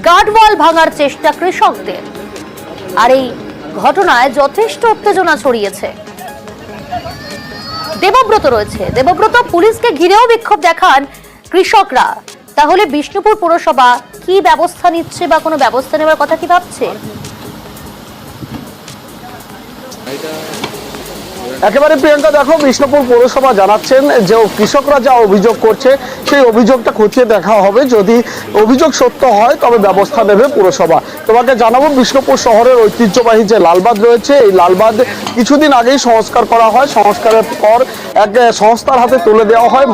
গার্ডওয়াল ভাঙার চেষ্টা কৃষকদের। আর এই ঘটনায় যথেষ্ট উত্তেজনা ছড়িয়েছে। দেবব্রত রয়েছে। দেবব্রত, পুলিশকে ঘিরেও বিক্ষোভ দেখান কৃষকরা, তাহলে বিষ্ণুপুর পুরসভা কি ব্যবস্থা নিচ্ছে বা কোনো ব্যবস্থা নেওয়ার কথা কি ভাবছে? একেবারে প্রিয়াঙ্কা, দেখো, বিষ্ণুপুর পৌরসভা জানাচ্ছেন যে কৃষকরা যা অভিযোগ করছে সেই অভিযোগটা খতিয়ে দেখা হবে, যদি অভিযোগ সত্য হয় তবে ব্যবস্থা নেবে পুরসভা। তোমাকে জানাবো, বিষ্ণুপুর শহরের ঐতিহ্যবাহী যে লালবাঁধ রয়েছে, এই লালবাঁধ কিছুদিন আগেই সংস্কার করা হয়। সংস্কারের পর এক সংস্থার হাতে তুলে দেওয়া হয়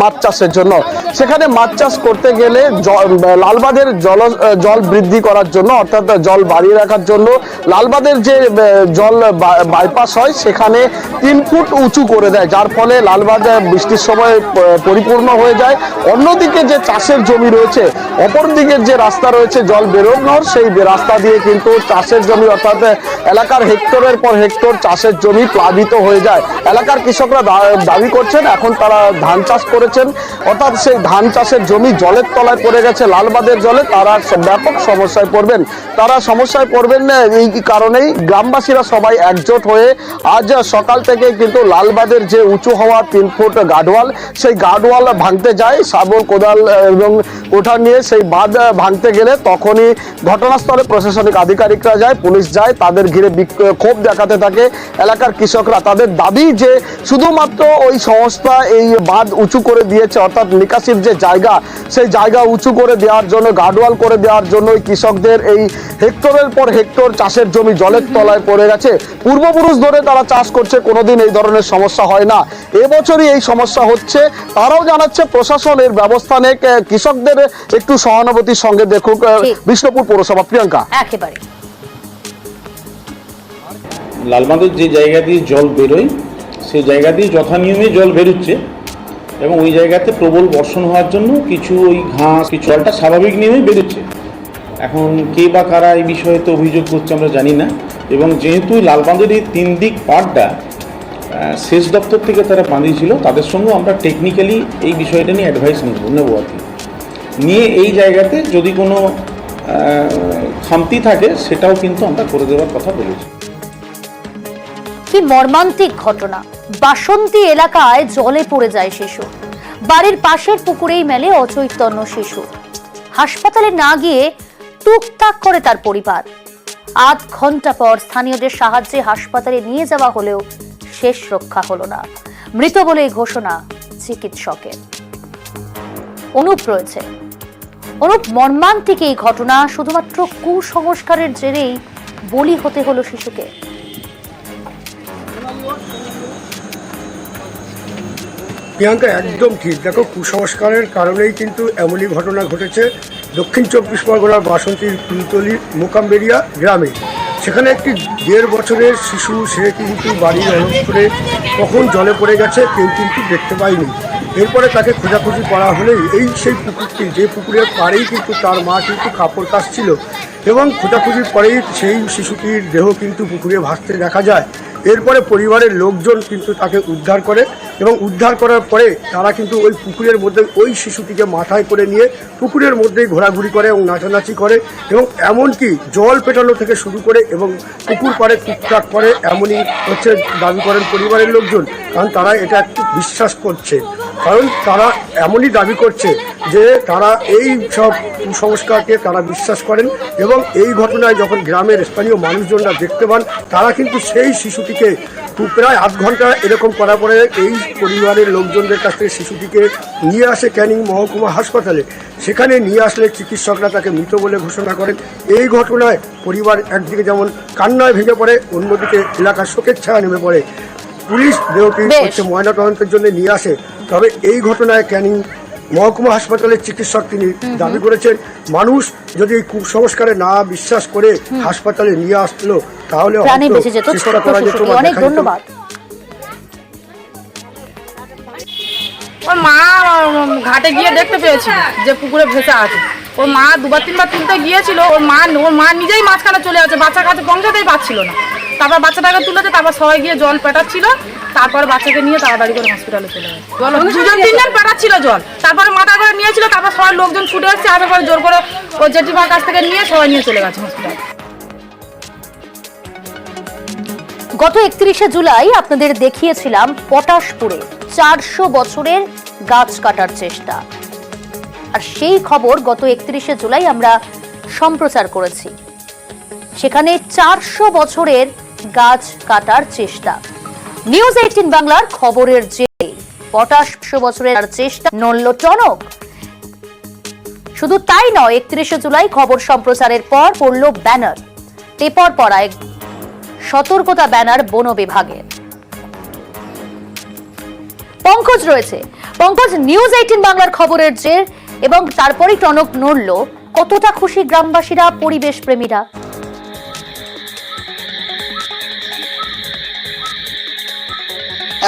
মাছ চাষের জন্য। সেখানে মাছ চাষ করতে গেলে লালবাঁধের জল বৃদ্ধি করার জন্য, অর্থাৎ জল বাড়িয়ে রাখার জন্য লালবাঁধের যে জল বাইপাস হয় সেখানে 3 ফুট উঁচু করে দেয়, যার ফলে লালবাঁধ বৃষ্টির সময় পরিপূর্ণ হয়ে যায়। অন্যদিকে যে চাষের জমি রয়েছে, অপর দিকের যে রাস্তা রয়েছে জল বেরোনোর, সেই রাস্তা দিয়ে কিন্তু চাষের জমি অর্থাৎ এলাকার হেক্টরের পর হেক্টর চাষের জমি প্লাবিত হয়ে যায়। এলাকার কৃষকরা দাবি করছেন এখন তারা ধান চাষ করেছেন, অর্থাৎ সেই ধান চাষের জমি জলের তলায় পড়ে গেছে লালবাঁধের জলে, তারা ব্যাপক সমস্যায় পড়বেন। তারা সমস্যায় পড়বেন না, এই কারণেই গ্রামবাসীরা সবাই একজোট হয়ে আজ সকাল থেকে কিন্তু লালবাঁধের যে উঁচু হওয়া 3 ফুট গার্ডওয়াল, সেই গার্ডওয়াল ভাঙতে যায় শাবল কোদাল এবং কোঠা নিয়ে। সেই বাঁধ ভাঙতে গেলে তখনই ঘটনাস্থলে প্রশাসনিক আধিকারিকরা যায়, পুলিশ যায়, তাদের ঘিরে ক্ষোভ দেখাতে থাকে এলাকার কৃষকরা। তাদের দাবি যে শুধুমাত্র ওই সংস্থা এই বাঁধ উঁচু করে দিয়েছে, অর্থাৎ নিকাশির যে জায়গা, সেই জায়গা উঁচু করে দেওয়ার জন্য, গার্ডওয়াল করে দেওয়ার জন্য কৃষকদের এই হেক্টরের পর হেক্টর চাষের জমি জলের তলায় পড়ে গেছে। পূর্বপুরুষ ধরে তারা চাষ করছে, কোনোদিন এই ধরনের সমস্যা হয় না, এবছরই এই সমস্যা হচ্ছে। তারাও জানাচ্ছে প্রশাসনের ব্যবস্থা নেই, কৃষকদের একটু সহানুভূতির সঙ্গে দেখুক বিষ্ণুপুর পৌরসভা। প্রিয়াঙ্কা, একেবারে লালবাঁধের যে জায়গা দিয়ে জল বেরোয় সেই জায়গা দিয়ে যথানিয়মে জল বেরোচ্ছে এবং ওই জায়গাতে প্রবল বর্ষণ হওয়ার জন্য কিছু ওই ঘাস, কিছু জলটা স্বাভাবিক নিয়মে বেরোচ্ছে। এখন কে বা কারা এই বিষয়ে তো অভিযোগ করছে আমরা জানি না। এবং যেহেতু লালবাঁধের এই 3 দিক পাড়টা সেচ দপ্তর থেকে তারা বাঁধিয়েছিল, তাদের সঙ্গে আমরা টেকনিক্যালি এই বিষয়টা নিয়ে অ্যাডভাইস নেবো আর কি, নিয়ে এই জায়গাতে যদি কোনো খামতি থাকে সেটাও কিন্তু আমরা করে দেওয়ার কথা বলেছি। কি মর্মান্তিক ঘটনা! বাসন্তী এলাকায় জলে পড়ে যায় শিশু, বাড়ির পাশের পুকুরেই মেলে অচৈতন্য শিশু। হাসপাতালে না গিয়ে টুকটাক করে তার পরিবার। 8 ঘন্টা পর স্থানীয়দের সাহায্যে হাসপাতালে নিয়ে যাওয়া হলেও শেষ রক্ষা হলো না, মৃত বলে ঘোষণা চিকিৎসকের। অনুপ রয়েছে। অনুপ, মর্মান্তিক এই ঘটনা, শুধুমাত্র কুসংস্কারের জেরেই বলি হতে হলো শিশুকে। প্রিয়াঙ্কা একদম ঠিক। দেখো, কুসংস্কারের কারণেই কিন্তু এমনই ঘটনা ঘটেছে দক্ষিণ 24 পরগনার বাসন্তীর ফুলতলি মোকামবেরিয়া গ্রামে। সেখানে একটি 1.5 বছরের শিশু, সে কিন্তু বাড়ির অনন্তরে কখন জলে পড়ে গেছে কেউ কিন্তু দেখতে পায়নি। এরপরে তাকে খোঁজাখুঁজি করা হলেই এই সেই পুকুরটি, যে পুকুরের পাড়েই কিন্তু তার মা কিন্তু কাপড় কাচছিল এবং খোঁজাখুঁজির পরেই সেই শিশুটির দেহ কিন্তু পুকুরে ভাসতে দেখা যায়। এরপরে পরিবারের লোকজন কিন্তু তাকে উদ্ধার করে এবং উদ্ধার করার পরে তারা কিন্তু ওই পুকুরের মধ্যে ওই শিশুটিকে মাথায় করে নিয়ে পুকুরের মধ্যেই ঘোরাঘুরি করে এবং নাচানাচি করে এবং এমনকি জল পেটানো থেকে শুরু করে এবং পুকুর পাড়ে টুকটাক করে, এমনই হচ্ছে দাবি করেন পরিবারের লোকজন। কারণ তারা এটা একটু বিশ্বাস করছে, কারণ তারা এমনই দাবি করছে যে তারা এই সব কুসংস্কারকে তারা বিশ্বাস করেন এবং এই ঘটনায় যখন গ্রামের স্থানীয় মানুষজনরা দেখতে পান, তারা কিন্তু সেই শিশুটিকে প্রায় 8 ঘন্টা এরকম করার পরে এই পরিবারের লোকজনদের কাছ থেকে শিশুটিকে নিয়ে আসে ক্যানিং মহকুমা হাসপাতালে। সেখানে নিয়ে আসলে চিকিৎসকরা তাকে মৃত বলে ঘোষণা করেন। এই ঘটনায় পরিবার একদিকে যেমন কান্নায় ভেঙে পড়ে, অন্যদিকে এলাকার শোকের ছায়া নেমে পড়ে। পুলিশ দেহটি হচ্ছে ময়নাতদন্তের জন্য নিয়ে আসে। তবে এই ঘটনায় ক্যানিং মহকুমা হাসপাতালের চিকিৎসক তিনি দাবি করেছেন, মানুষ যদি কুসংস্কারে না বিশ্বাস করে হাসপাতালে নিয়ে আসলো তাহলে চেষ্টা করা যেত। অনেক ধন্যবাদ। ওর মা ঘাটে গিয়ে দেখতে পেয়েছিল যে পুকুরে ভেসে আছে। ওর মা 2-3 বার তুলতে গিয়েছিল, ওর মা নিজেই মাঝখানে চলে আছে, বাচ্চার কাছে পৌঁছাতেই পারছিল না। তারপর বাচ্চাটাকে তুলেছে, তারপর সবাই গিয়ে জল পেটাচ্ছিল, তারপর বাচ্চাকে নিয়ে তাড়াতাড়ি করে হসপিটালে চলে গেছে। 2-3 পেটাচ্ছিল জল, তারপরে মাথা করে নিয়েছিল, তারপর সবাই লোকজন ছুটে এসেছে, আসার পরে জোর করে ওই জেঠিমার কাছ থেকে নিয়ে সবাই নিয়ে চলে গেছে হসপিটালে। গত 31শে জুলাই আপনাদের দেখিয়েছিলাম পটাশপুরে 400 বছরের গাছ কাটার চেষ্টা, আর সেই খবর গত 31শে জুলাই আমরা সম্প্রচার করেছি। সেখানে 400 বছরের গাছ কাটার চেষ্টা। নিউজ 18 বাংলার খবরের জেরে পটাশ 100 বছরের চেষ্টা নড়ল টনক। শুধু তাই নয়, 31শে জুলাই খবর সম্প্রচারের পর পড়ল ব্যানার, পেপার পড়ায় সতর্কতা ব্যানার বন বিভাগের। পঙ্কজ রয়েছে। পঙ্কজ, নিউজ 18 বাংলার খবরের জের এবং তারপরেই টনক নড়ল, কতটা খুশি গ্রামবাসীরা, পরিবেশ প্রেমীরা?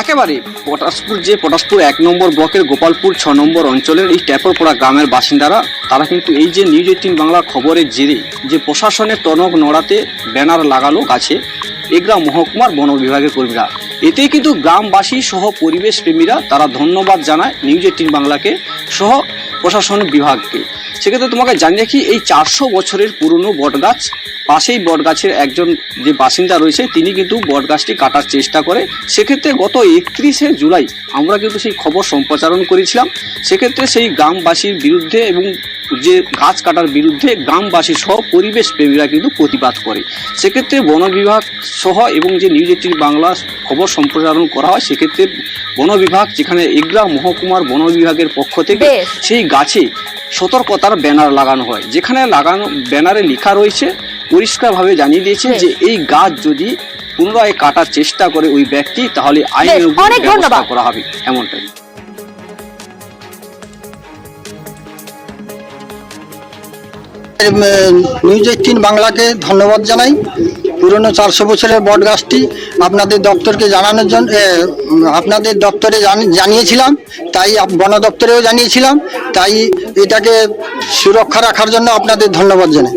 একেবারে পটাশপুর 1 নম্বর ব্লকের গোপালপুর 6 নম্বর অঞ্চলের এই ট্যাপরপড়া গ্রামের বাসিন্দারা তারা কিন্তু এই যে নিউজ 18 বাংলা খবরের জেরে যে প্রশাসনের টনক নড়াতে ব্যানার লাগালো গাছে এগরা মহকুমার বন বিভাগের কর্মীরা, এতেই কিন্তু গ্রামবাসী সহ পরিবেশ প্রেমীরা তারা ধন্যবাদ জানায় নিউজ 18 বাংলাকে সহ প্রশাসন বিভাগকে। সেক্ষেত্রে তোমাকে জানিয়ে রাখি, এই 400 বছরের পুরনো বটগাছ, পাশেই বটগাছের একজন যে বাসিন্দা রয়েছে তিনি কিন্তু বটগাছটি কাটার চেষ্টা করে। সেক্ষেত্রে গত 31শে জুলাই আমরা কিন্তু সেই খবর সম্প্রচারণ করেছিলাম। সেক্ষেত্রে সেই গ্রামবাসীর বিরুদ্ধে এবং যে গাছ কাটার বিরুদ্ধে গ্রামবাসী সহ পরিবেশ প্রেমীরা কিন্তু প্রতিবাদ করে। সেক্ষেত্রে বন বিভাগ সহ এবং যে নিউজ 18 বাংলা খবর সম্প্রচারণ করা হয়, সেক্ষেত্রে বন বিভাগ যেখানে এগরা মহকুমার বন বিভাগের পক্ষ থেকে সেই গাছে সতর্কতার ব্যানার লাগানো হয়, যেখানে লাগানো ব্যানারে লেখা রয়েছে, পরিষ্কারভাবে জানিয়ে দিয়েছে যে এই গাছ যদি পুনরায় কাটার চেষ্টা করে ওই ব্যক্তি, তাহলে আইনের ব্যবস্থা করা হবে, এমনটাই। নিউজ 18 বাংলাকে ধন্যবাদ জানাই। পুরনো 400 বছরের বট গাছটি আপনাদের দপ্তরকে জানানোর জন্য আপনাদের দপ্তরে জানিয়েছিলাম, তাই বন দপ্তরেও জানিয়েছিলাম, তাই এটাকে সুরক্ষা রাখার জন্য আপনাদের ধন্যবাদ জানাই।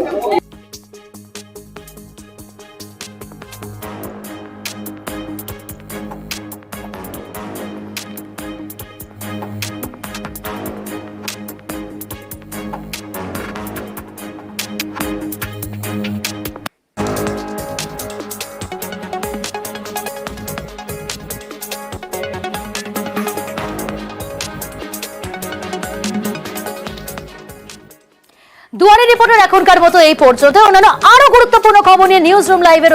দুয়ারে রিপোর্টার এখনকার মতো এই পর্যন্ত। অন্যান্য আরো গুরুত্বপূর্ণ খবর নিয়ে নিউজ রুম লাইভে রয়েছে